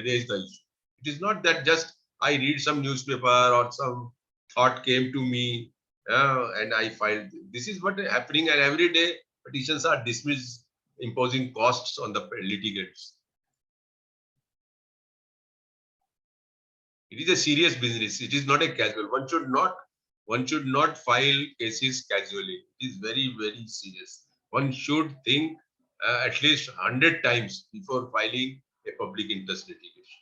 raise the issue. It is not that just I read some newspaper or some thought came to me and I filed. This is what is happening, and every day petitions are dismissed, imposing costs on the litigants. It is a serious business. It is not a casual. One should not file cases casually. It is very, very serious. One should think at least 100 times before filing a public interest litigation.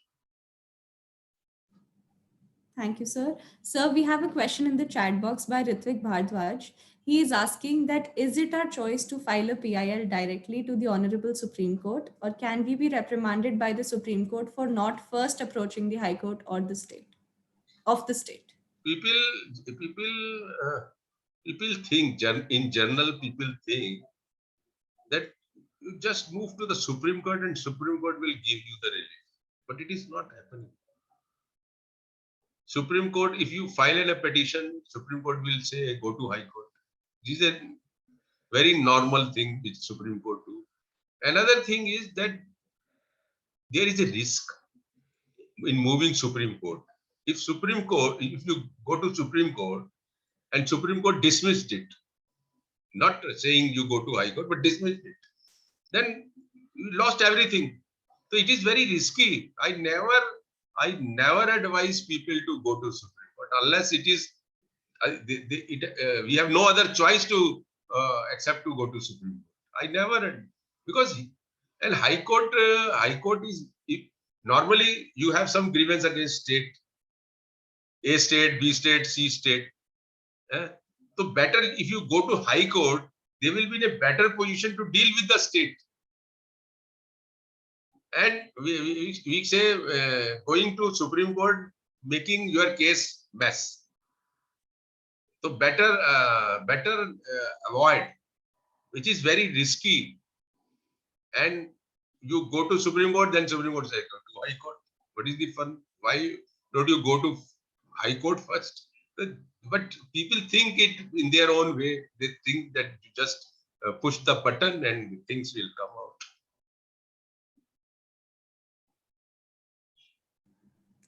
Thank you, sir. Sir, we have a question in the chat box by Ritvik Bhardwaj. He is asking that is it our choice to file a PIL directly to the Honorable Supreme Court, or can we be reprimanded by the Supreme Court for not first approaching the High Court or the state of the state? People think, in general, people think that you just move to the Supreme Court and Supreme Court will give you the relief. But it is not happening. Supreme Court, if you file a petition, Supreme Court will say go to High Court. This is a very normal thing which Supreme Court do. Another thing is that there is a risk in moving Supreme Court. If you go to Supreme Court and Supreme Court dismissed it, not saying you go to High Court, but dismissed it, then you lost everything. So it is very risky. I never advise people to go to Supreme Court unless it is we have no other choice to except to go to Supreme Court. I never, because and High Court is, normally you have some grievance against state, A state, B state, C state. So better if you go to High Court, they will be in a better position to deal with the state. And we say going to Supreme Court, making your case mess. So better avoid, which is very risky. And you go to Supreme Court, then Supreme Court says go to High Court. What is the fun? Why don't you go to High Court first? But people think it in their own way. They think that you just push the button and things will come out.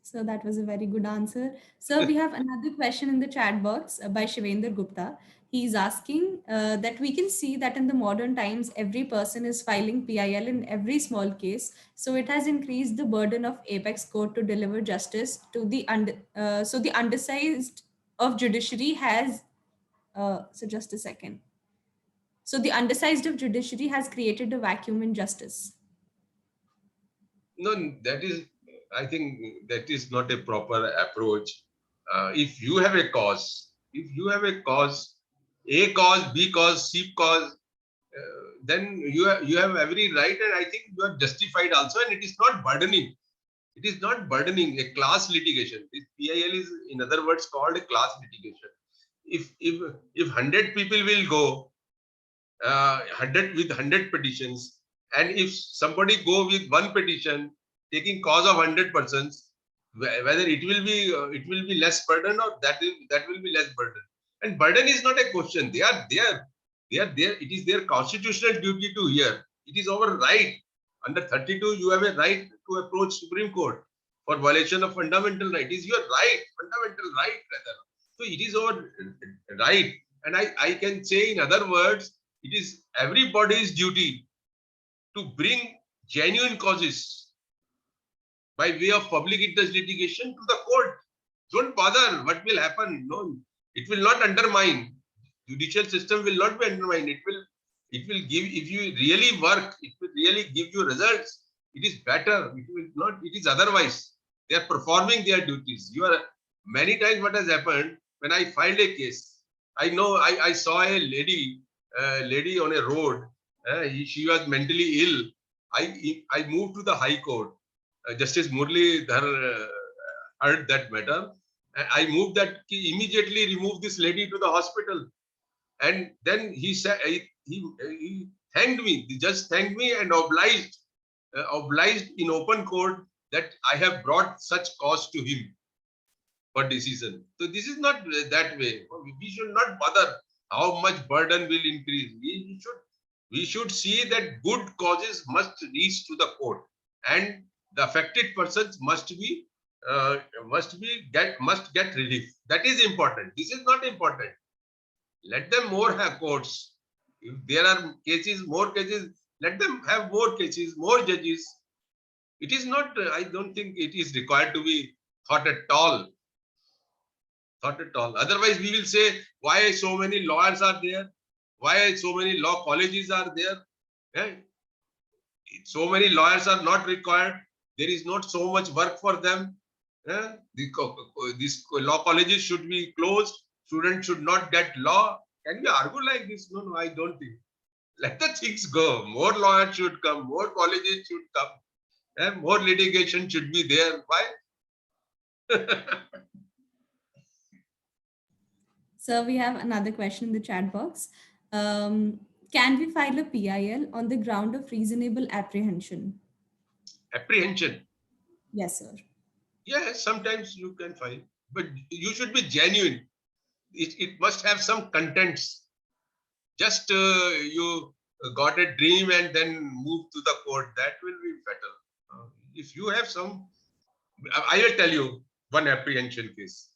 So that was a very good answer. So we have another question in the chat box by Shivendra Gupta. He's asking that we can see that in the modern times, every person is filing PIL in every small case. So it has increased the burden of Apex Court to deliver justice to the so the undersized of judiciary has. So just a second. So the undersized of judiciary has created a vacuum in justice. No, that is, I think that is not a proper approach. If you have a cause, A cause, B cause, C cause, then you have every right, and I think you are justified also, and it is not burdening. It is not burdening a class litigation. This PIL is, in other words, called a class litigation. If 100 people will go 100 with 100 petitions, and if somebody go with one petition taking cause of 100 persons, whether it will be less burden, or that will be less burden. And burden is not a question. They are there. It is their constitutional duty to hear. It is our right. Under 32, you have a right to approach Supreme Court for violation of fundamental right. It is your right, fundamental right, rather. So it is our right. And I can say, in other words, it is everybody's duty to bring genuine causes by way of public interest litigation to the court. Don't bother what will happen. No, it will not undermine. Judicial system will not be undermined. It will give, if you really work, it will really give you results. It is better. It will not, it is otherwise. They are performing their duties. You are, many times what has happened, when I filed a case, I know I saw a lady on a road. She was mentally ill. I moved to the High Court. Justice Murli Dhar heard that matter. I moved that, he immediately removed this lady to the hospital. And then he said, he thanked me. The judge thanked me and obliged in open court that I have brought such cause to him for decision. So this is not that way. We should not bother how much burden will increase. We should see that good causes must reach to the court, and the affected persons must get relief. That is important. This is not important. Let them more have courts. If there are cases, more cases, let them have more cases, more judges. It is not, I don't think it is required to be thought at all. Otherwise, we will say, why so many lawyers are there? Why so many law colleges are there? Yeah. So many lawyers are not required. There is not so much work for them. Yeah. These law colleges should be closed. Students should not get law. Can we argue like this? No, I don't think. Let the things go. More lawyers should come. More colleges should come. And more litigation should be there. Why? So we have another question in the chat box. Can we file a PIL on the ground of reasonable apprehension? Apprehension. Yes, sir. Yes, sometimes you can file, but you should be genuine. It must have some contents. Just you got a dream and then move to the court, that will be better. If you have some, I will tell you one apprehension case.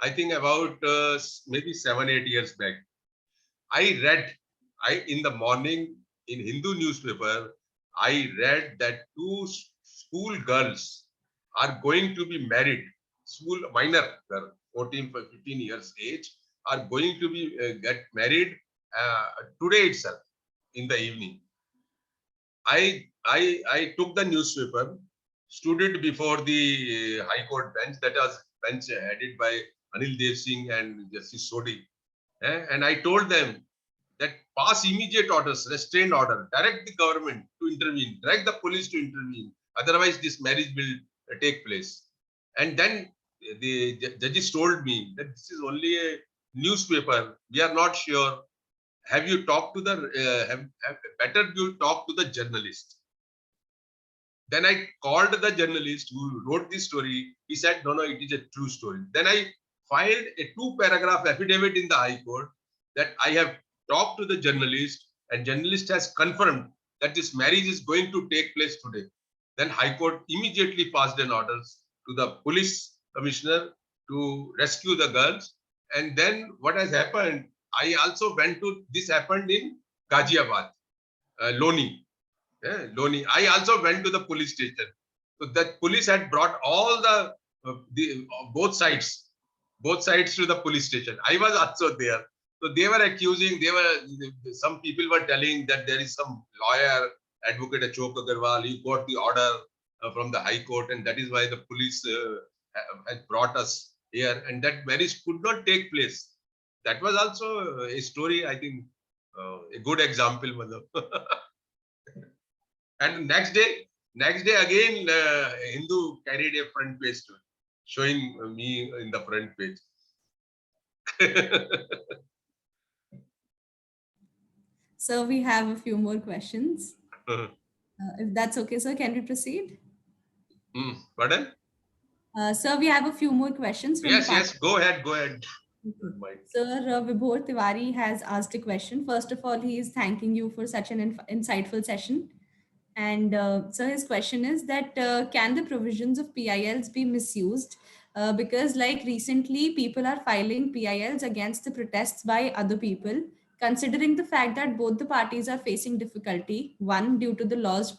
I think about maybe 7-8 years back. I read, in the morning in Hindu newspaper, I read that 2 school girls are going to be married. School minor girl, 14, 15 years age, are going to be get married today itself in the evening. I took the newspaper, stood it before the High Court bench, that was bench headed by Anil Dev Singh and Justice Sodhi. And I told them that pass immediate orders, restraint order, direct the government to intervene, direct the police to intervene. Otherwise, this marriage will take place. And then the judges told me that this is only a newspaper. We are not sure. Have you talked to the, better you talk to the journalist. Then I called the journalist who wrote this story. He said, no, it is a true story. Then I filed a 2-paragraph affidavit in the High Court that I have talked to the journalist, and journalist has confirmed that this marriage is going to take place today. Then High Court immediately passed an order to the police commissioner to rescue the girls. And then what has happened, I also went to, this happened in Ghaziabad, Loni. Loni. I also went to the police station. So that police had brought all both sides to the police station. I was also there. So they were accusing, some people were telling that there is some lawyer, Advocate Ashok Agarwal, he got the order from the High Court, and that is why the police has brought us here, and that marriage could not take place. That was also a story, I think, a good example. And next day again, Hindu carried a front page story, showing me in the front page. So we have a few more questions. If that's okay, sir, can we proceed? Pardon? Sir, we have a few more questions. From Yes, go ahead. Sir, Vibhor Tiwari has asked a question. First of all, he is thanking you for such an insightful session. And so his question is that can the provisions of PILs be misused? Because like recently, people are filing PILs against the protests by other people, considering the fact that both the parties are facing difficulty, one due to the laws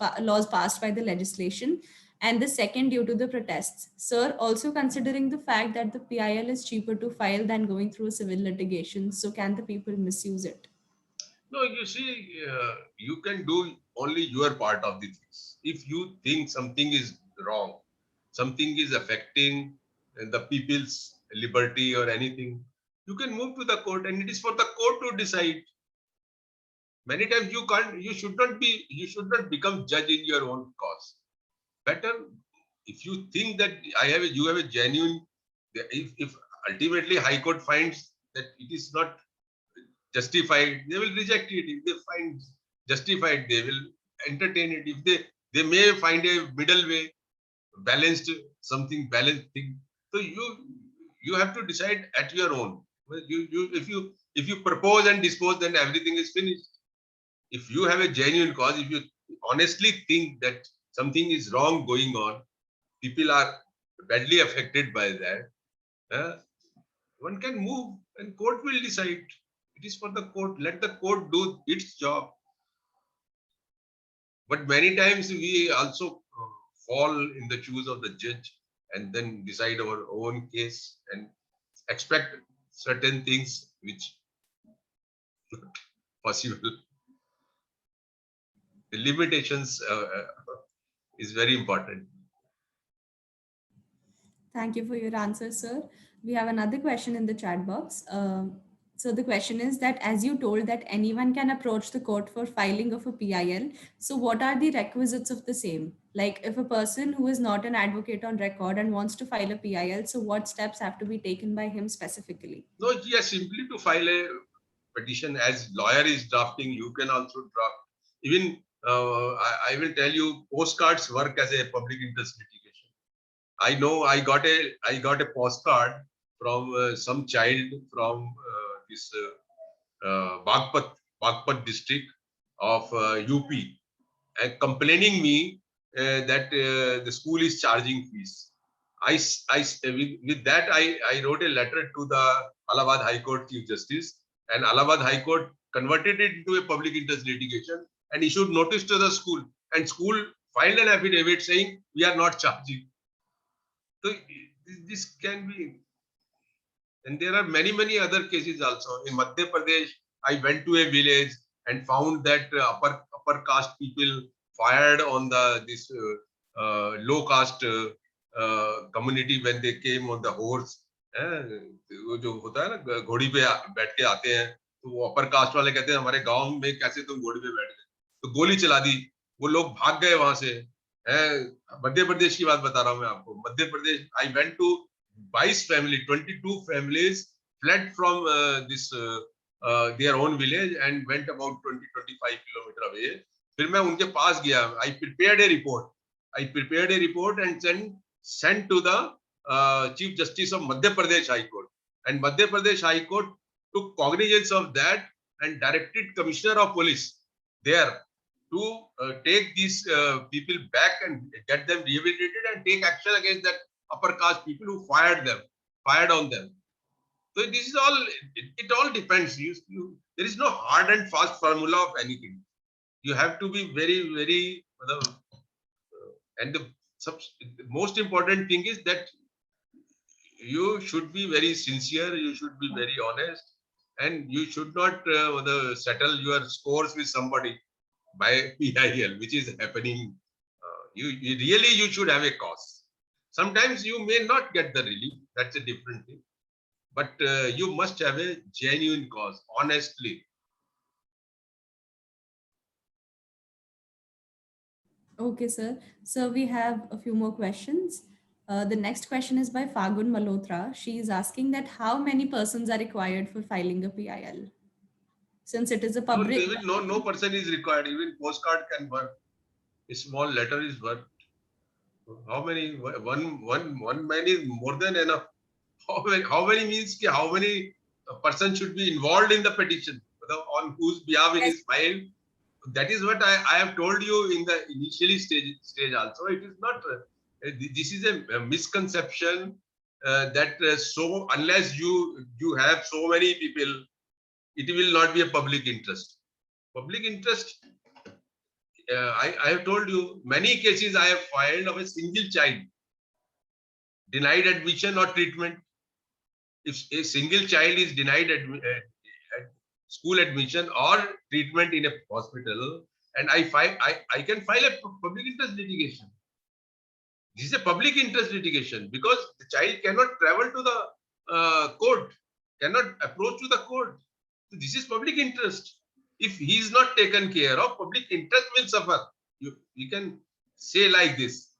passed by the legislation, and the second due to the protests. Sir, also considering the fact that the PIL is cheaper to file than going through civil litigation, so can the people misuse it? No, you see, you can do only your part of the things. If you think something is wrong, something is affecting the people's liberty or anything, you can move to the court, and it is for the court to decide. Many times you should not become judge in your own cause. Better if you think that you have a genuine, if ultimately High Court finds that it is not justified, they will reject it. If they find justified, they will entertain it. If they may find a middle way, balanced thing. So you have to decide at your own. If you propose and dispose, then everything is finished. If you have a genuine cause, if you honestly think that something is wrong going on, people are badly affected by that, one can move and court will decide. It is for the court. Let the court do its job. But many times we also fall in the shoes of the judge and then decide our own case and expect certain things which are not possible. The limitations is very important. Thank you for your answer, sir. We have another question in the chat box. So the question is that as you told that anyone can approach the court for filing of a PIL, so what are the requisites of the same? Like if a person who is not an advocate on record and wants to file a PIL, so what steps have to be taken by him specifically? No, yes, simply to file a petition as lawyer is drafting, you can also draft. Even I will tell you, postcards work as a public interest litigation. I know I got a postcard from some child from this Bagpat district of UP, and complaining me that the school is charging fees. With that I wrote a letter to the Allahabad High Court Chief Justice, and Allahabad High Court converted it into a public interest litigation and issued notice to the school, and school filed an affidavit saying we are not charging. So this can be, and there are many other cases also. In Madhya Pradesh, I went to a village and found that upper caste people fired on this low caste community when they came on the horse. वो जो होता है ना, घोड़ी पे बैठ के आते हैं, तो वो अपर कास्ट वाले कहते हैं हमारे गांव में कैसे तुम घोड़ी पे बैठ गए, तो गोली चला दी, वो लोग भाग गए वहां से. मध्य प्रदेश की बात बता रहा हूं मैं आपको. Madhya Pradesh, I went to 22 family, 22 families fled from their own village and went about 20-25 kilometer away. फिर मैं उनके पास गया. I prepared a report and sent to the Chief Justice of Madhya Pradesh High Court, and Madhya Pradesh High Court took cognizance of that and directed Commissioner of Police there to take these people back and get them rehabilitated and take action against that upper caste people who fired on them. So this is all, it all depends. There is no hard and fast formula of anything. You have to be very, very, and the most important thing is that you should be very sincere, you should be very honest, and you should not settle your scores with somebody by PIL, which is happening. You really, you should have a cause. Sometimes you may not get the relief, that's a different thing. But you must have a genuine cause, honestly. Okay, sir. So we have a few more questions. The next question is by Fagun Malhotra. She is asking that how many persons are required for filing a PIL? Since it is a No, public. even no person is required. Even postcard can work. A small letter is work. How many? One man is more than enough. How many means how many person should be involved in the petition, on whose behalf it Yes. is filed. That is what I have told you in the initially stage also. It is not. This is a misconception that so unless you have so many people, it will not be a public interest. Public interest. I have told you many cases I have filed of a single child denied admission or treatment. If a single child is denied school admission or treatment in a hospital, and I can file a public interest litigation. This is a public interest litigation because the child cannot travel to the court, cannot approach to the court. So this is public interest. If he is not taken care of, public interest will suffer. You can say like this: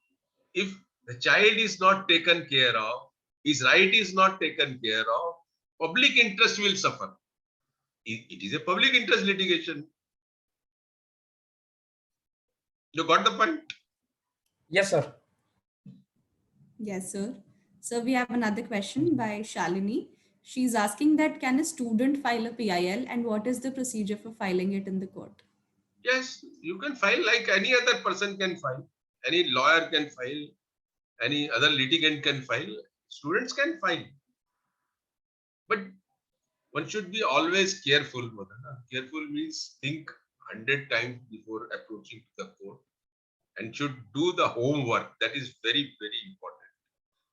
if the child is not taken care of, his right is not taken care of, public interest will suffer. It is a public interest litigation. You got the point? Yes, sir. Yes, sir. So we have another question by Shalini. She's asking that can a student file a PIL and what is the procedure for filing it in the court? Yes, you can file like any other person can file. Any lawyer can file. Any other litigant can file. Students can file. But one should be always careful. Madana. Careful means think 100 times before approaching the court and should do the homework. That is very, very important.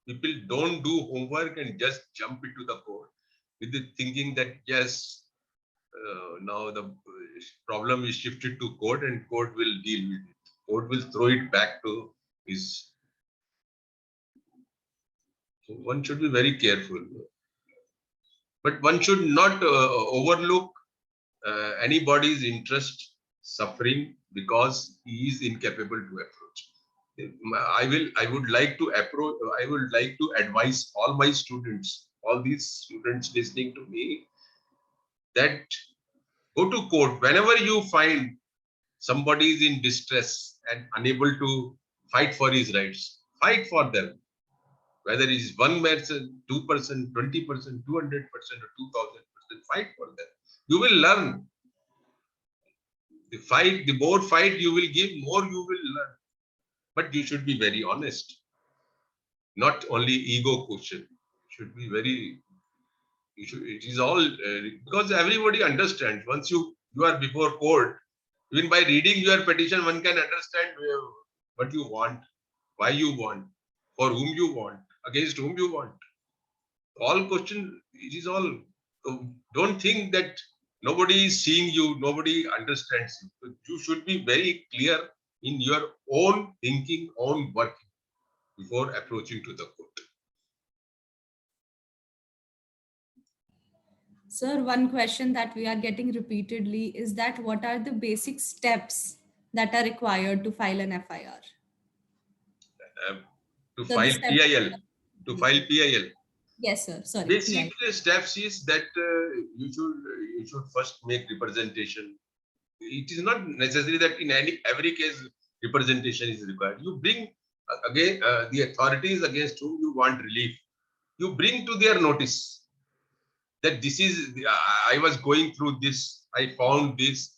People don't do homework and just jump into the court with the thinking that yes, now the problem is shifted to court and court will deal with it. Court will throw it back to his. So one should be very careful. But one should not overlook anybody's interest suffering because he is incapable to approach. I would like to approach. I would like to advise all my students, all these students listening to me, that go to court whenever you find somebody is in distress and unable to fight for his rights. Fight for them. Whether it is 1%, 2%, 20%, 200%, or 2,000%, fight for them. You will learn. The more fight you will give, more you will learn. But you should be very honest. Not only ego quotient. Should be very. It is all because everybody understands. Once you are before court, even by reading your petition, one can understand what you want, why you want, for whom you want, against whom you want. All question, it is all. Don't think that nobody is seeing you, nobody understands you. You should be very clear in your own thinking, own working before approaching to the court. Sir, one question that we are getting repeatedly is that what are the basic steps that are required to file an FIR? To So the file steps- PIL. To file PIL. Yes, sir. Sorry. Basic PIL. steps is that you should first make representation. It is not necessary that in every case representation is required. You bring again the authorities against whom you want relief. You bring to their notice that this is I was going through this I found this.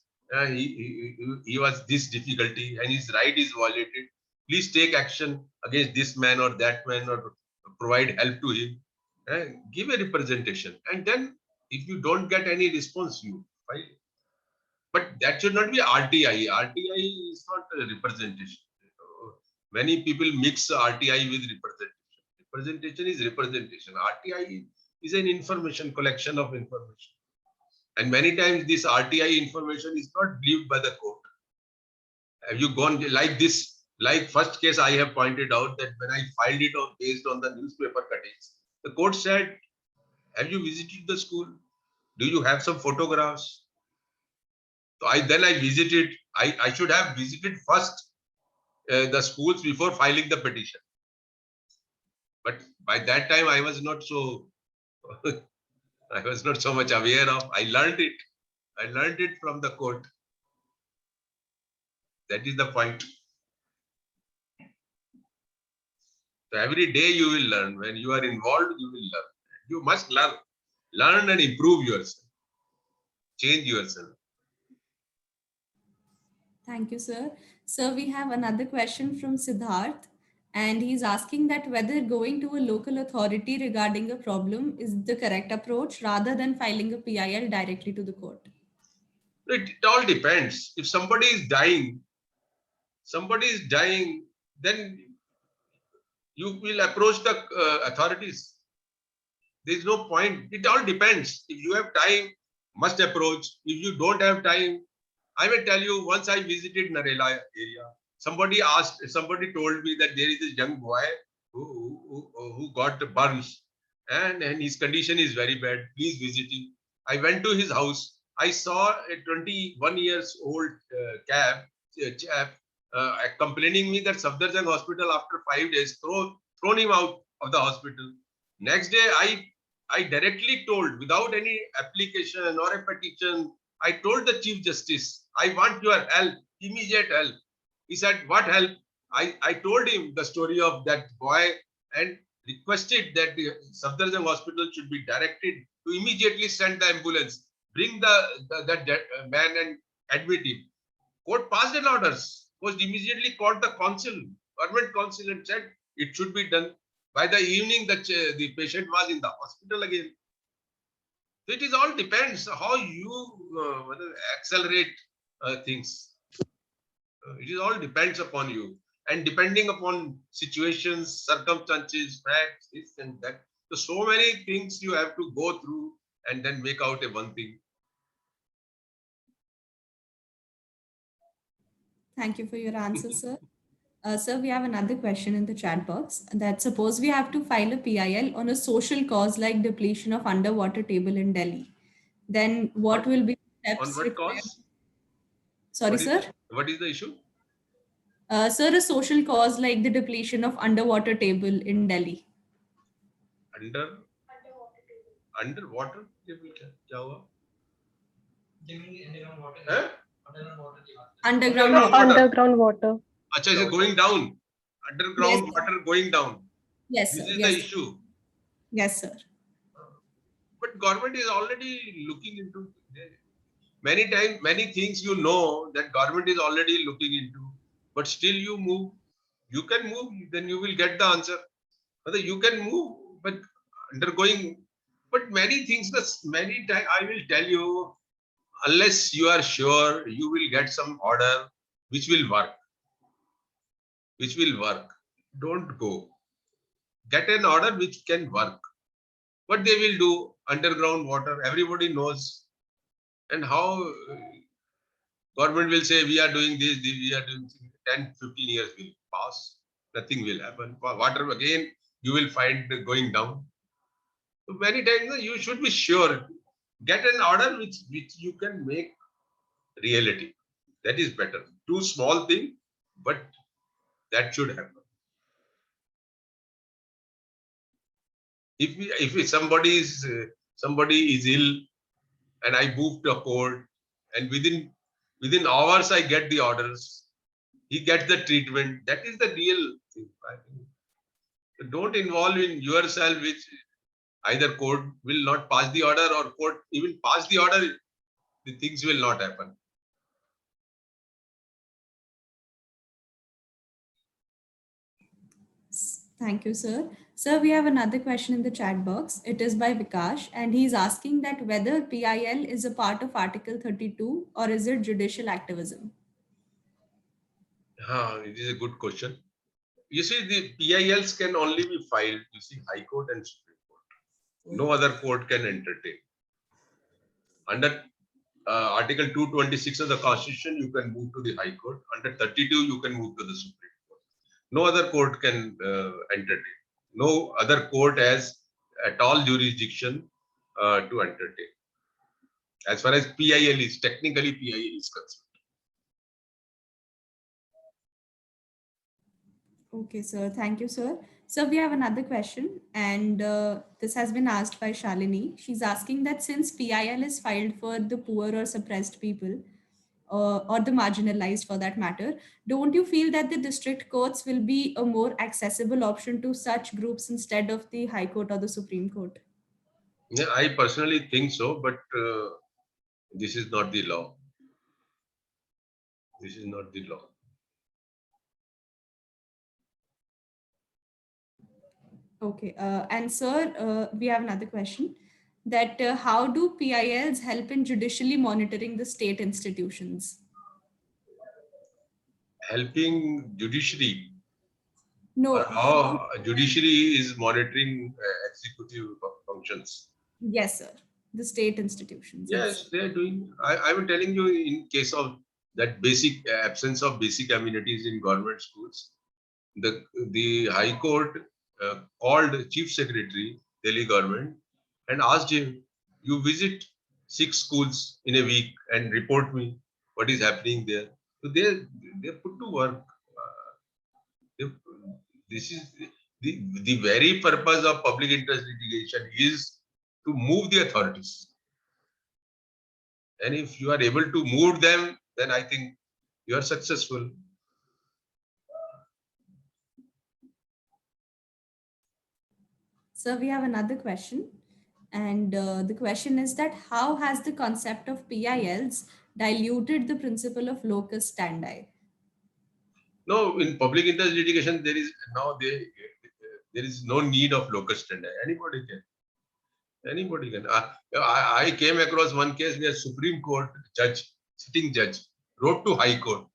He was this difficulty and his right is violated. Please take action against this man or that man or provide help to him. Give a representation. And then if you don't get any response, you file. But that should not be RTI. RTI is not a representation. Many people mix RTI with representation. Representation is representation. RTI is an information, collection of information. And many times this RTI information is not believed by the court. Have you gone like this? Like first case I have pointed out that when I filed it on based on the newspaper cuttings, the court said, have you visited the school? Do you have some photographs? So I visited, I should have visited first the schools before filing the petition. But by that time I was not so I was not so much aware of. I learned it from the court. That is the point. So every day you will learn. When you are involved, you will learn. You must learn. Learn and improve yourself. Change yourself. Thank you, sir. Sir, we have another question from Siddharth, and he's asking that whether going to a local authority regarding a problem is the correct approach rather than filing a PIL directly to the court. It all depends. If somebody is dying, then you will approach the authorities. There is no point. It all depends. If you have time, must approach. If you don't have time, I will tell you, once I visited Narela area, somebody told me that there is a young boy who got burns and his condition is very bad. Please visit him. I went to his house. I saw a 21 years old chap complaining me that Safdarjung hospital after 5 days thrown him out of the hospital. Next day, I directly told, without any application or a petition, I told the Chief Justice, I want your help, immediate help. He said, what help? I told him the story of that boy and requested that the Safdarjung hospital should be directed to immediately send the ambulance, bring that man and admit him. Court passed an orders, was immediately called the council, government council, and said it should be done. By the evening, the patient was in the hospital again. So it is all depends how you accelerate things. It is all depends upon you, and depending upon situations, circumstances, facts, this and that. So many things you have to go through and then make out a one thing. Thank you for your answer, sir. Sir, we have another question in the chat box that suppose we have to file a PIL on a social cause like depletion of underwater table in Delhi, then what will be steps On what required? cause? Sorry, sir. What is the issue? Sir, a social cause like the depletion of underwater table in Delhi. Underwater table क्या हुआ? Underground water. Acha, is it going down? Underground Yes. water going down. Yes, This sir. is Yes. the issue. Yes, sir. But government is already looking into many times, many things you know that government is already looking into, but still you move. You can move, then you will get the answer. Whether you can move, but undergoing, but many things, many times I will tell you, unless you are sure you will get some order which will work. Don't go. Get an order which can work. What they will do, underground water, everybody knows. And how government will say, we are doing this, we are doing 10, 15 years will pass. Nothing will happen. Water again, you will find going down. So many times you should be sure. Get an order which you can make reality. That is better. Too small thing, but that should happen. If somebody is ill and I move to a court and within hours I get the orders, he gets the treatment. That is the real thing. So don't involve in yourself, which either court will not pass the order or court even pass the order. the things will not happen. Thank you, sir. Sir, we have another question in the chat box. It is by Vikash, and he's asking that whether PIL is a part of Article 32 or is it judicial activism? It is a good question. You see, the PILs can only be filed, you see, High Court and Supreme Court. No other court can entertain. Under Article 226 of the Constitution, you can move to the High Court. Under 32, you can move to the Supreme Court. No other court can entertain. No other court has at all jurisdiction to entertain. As far as PIL is, technically PIL is concerned. Okay, sir. Thank you, sir. So we have another question, and this has been asked by Shalini. She's asking that since PIL is filed for the poor or suppressed people, or the marginalized for that matter, don't you feel that the district courts will be a more accessible option to such groups instead of the High Court or the Supreme Court? Yeah, I personally think so, but this is not the law. This is not the law. Okay, and sir, we have another question that how do PILs help in judicially monitoring the state institutions? Helping judiciary, No, or how judiciary is monitoring executive functions. yes, sir. The state institutions. Yes, they are doing. I was telling you, in case of that basic absence of basic amenities in government schools, the High Court called Chief Secretary, Delhi government, and asked him, "You visit 6 schools in a week and report me what is happening there." So they put to work. They, this is the very purpose of public interest litigation is to move the authorities. And if you are able to move them, then I think you are successful. So we have another question. And the question is that how has the concept of PILs diluted the principle of locus standi? No, in public interest litigation, there is no need of locus standi. Anybody can. Anybody can. I came across one case where Supreme Court judge, sitting judge, wrote to High Court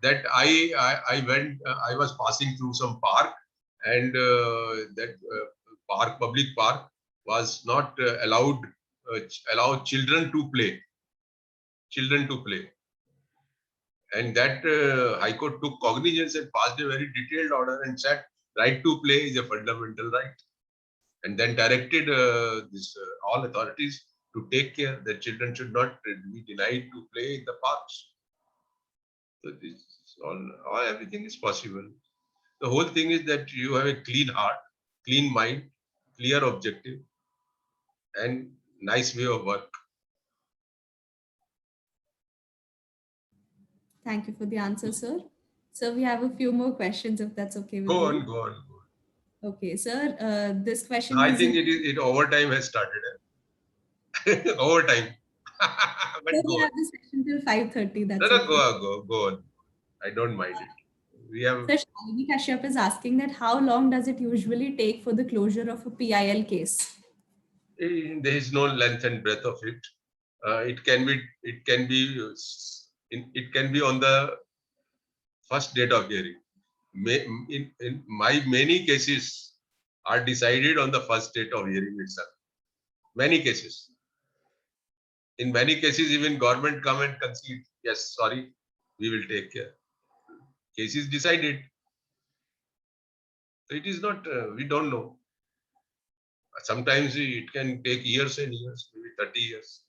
that I went, I was passing through some park, and that public park was not allow children to play. Children to play. And that High Court took cognizance and passed a very detailed order and said right to play is a fundamental right. And then directed all authorities to take care that children should not be denied to play in the parks. So this everything is possible. The whole thing is that you have a clean heart, clean mind, clear objective, and nice way of work. Thank you for the answer, sir. So we have a few more questions, if that's okay with Go you. on, go on, go on. Okay, sir. This question I is think it overtime has started. Overtime. But so go we on. have the session till 5:30. That's No, okay. go on. I don't mind it. We have. So Shalini Kashyap is asking that how long does it usually take for the closure of a PIL case? There is no length and breadth of it. It can be on the first date of hearing. In my many cases are decided on the first date of hearing itself. Many cases. In many cases, even government come and concede, yes, sorry, we will take care. Case is decided. So it is not, we don't know. Sometimes it can take years and years, maybe 30 years.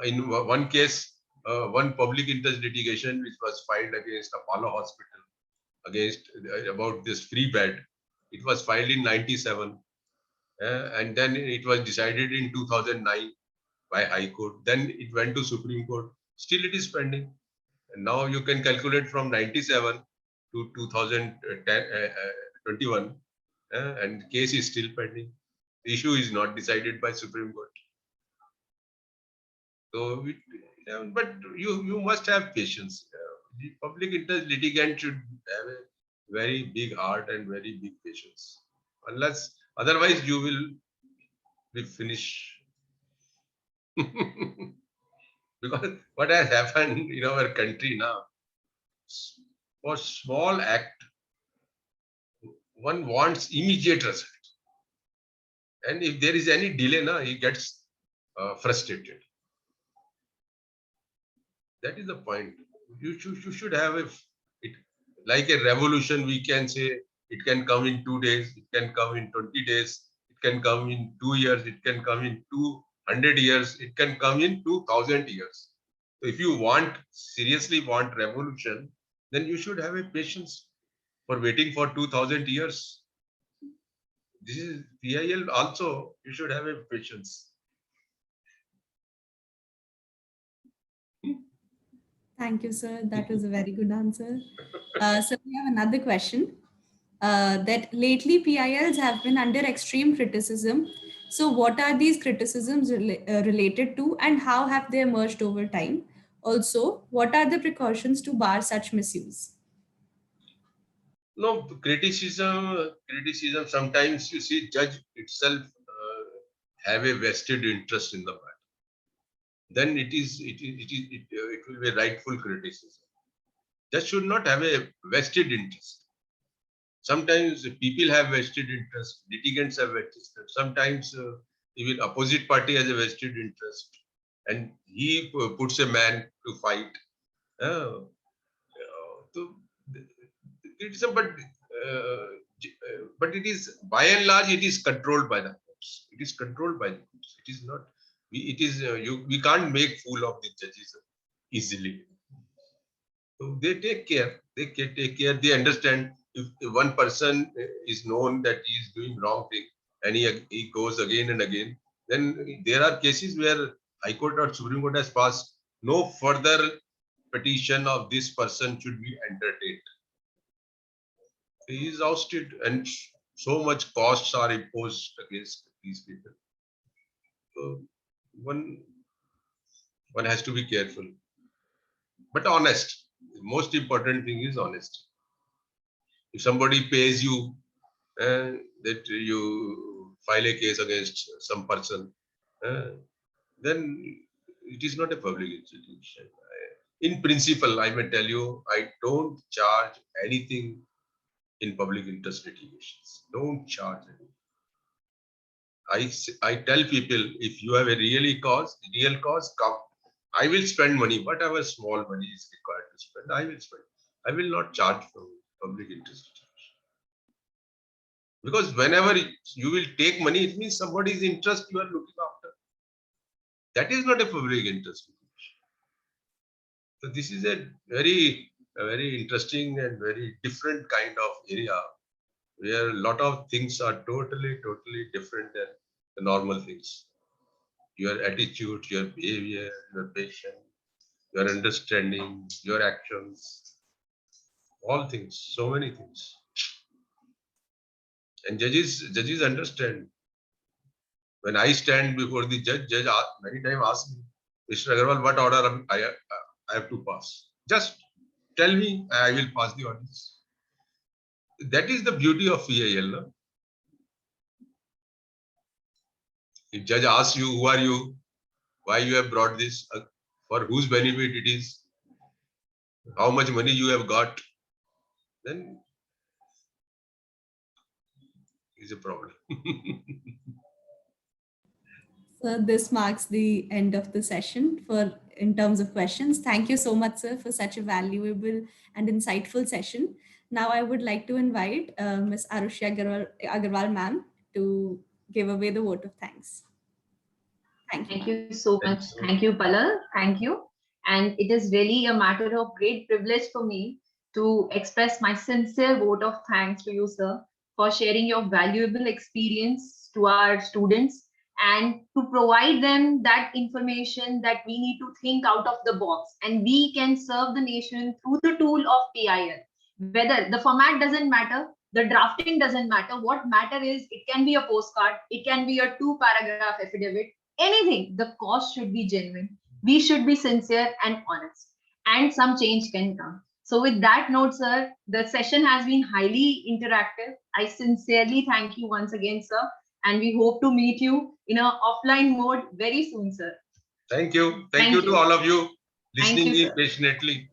In one case, one public interest litigation which was filed against Apollo Hospital against about this free bed. It was filed in 97, and then it was decided in 2009 by High Court. Then it went to Supreme Court. Still it is pending. And now you can calculate from 97 to 2021, and the case is still pending. The issue is not decided by Supreme Court. So, but you must have patience. The public interest litigant should have a very big heart and very big patience. Unless otherwise you will be finished. Because what has happened in our country now, for small act, one wants immediate result. And if there is any delay, na, he gets frustrated. That is the point. You should have it like a revolution. We can say it can come in 2 days, it can come in 20 days, it can come in 2 years, it can come in 200 years, it can come in 2000 years. So if you seriously want revolution, then you should have a patience for waiting for 2000 years. This is PIL also, you should have a patience. Thank you, sir. That was a very good answer. So we have another question. That lately PILs have been under extreme criticism. So, what are these criticisms related to, and how have they emerged over time? Also, what are the precautions to bar such misuse? No, criticism. Sometimes you see judge itself have a vested interest in the matter. Then it will be rightful criticism. Judge should not have a vested interest. Sometimes people have vested interest, litigants have vested interest. Sometimes even opposite party has a vested interest, and he puts a man to fight. So criticism, but it is by and large it is controlled by the courts. It is controlled by the courts. It is not. It is we can't make fool of the judges easily. So they take care. They take care. They understand if one person is known that he is doing wrong thing and he goes again and again, then there are cases where High Court or Supreme Court has passed no further petition of this person should be entertained. He is ousted and so much costs are imposed against these people. So one has to be careful, but honest. The most important thing is honesty. If somebody pays you that you file a case against some person, then it is not a public institution. In principle, I may tell you, I don't charge anything in public interest litigations. Don't charge anything. I tell people, if you have a real cause, come. I will spend money, whatever small money is required to spend, I will spend. I will not charge for public interest litigation. Because whenever you will take money, it means somebody's interest you are looking after. That is not a public interest litigation. So this is a very interesting and very different kind of area where a lot of things are totally different than the normal things. Your attitude, your behavior, your patience, your understanding, your actions, all things, so many things. And judges understand. When I stand before the judge many times asks me, Mr. Agarwal, what order I have to pass? Just tell me, I will pass the orders. That is the beauty of PIL. No? If judge asks you, who are you? Why you have brought this? For whose benefit it is? How much money you have got? Then is a problem. So this marks the end of the session for in terms of questions. Thank you so much, sir, for such a valuable and insightful session. Now I would like to invite Ms. Arushi Agarwal ma'am to give away the vote of thanks. Thank you. Thank you so much. Thank you. Thank you, Palal. Thank you. And it is really a matter of great privilege for me to express my sincere vote of thanks to you, sir, for sharing your valuable experience to our students and to provide them that information that we need to think out of the box and we can serve the nation through the tool of PIL. Whether the format doesn't matter, the drafting doesn't matter. What matter is it can be a postcard, it can be a 2-paragraph affidavit, anything. The cause should be genuine. we should be sincere and honest, and some change can come. So with that note, sir, the session has been highly interactive. I sincerely thank you once again, sir, and we hope to meet you in a offline mode very soon, sir. Thank you. Thank Thank you to you. all of you Thank listening you, in sir. patiently.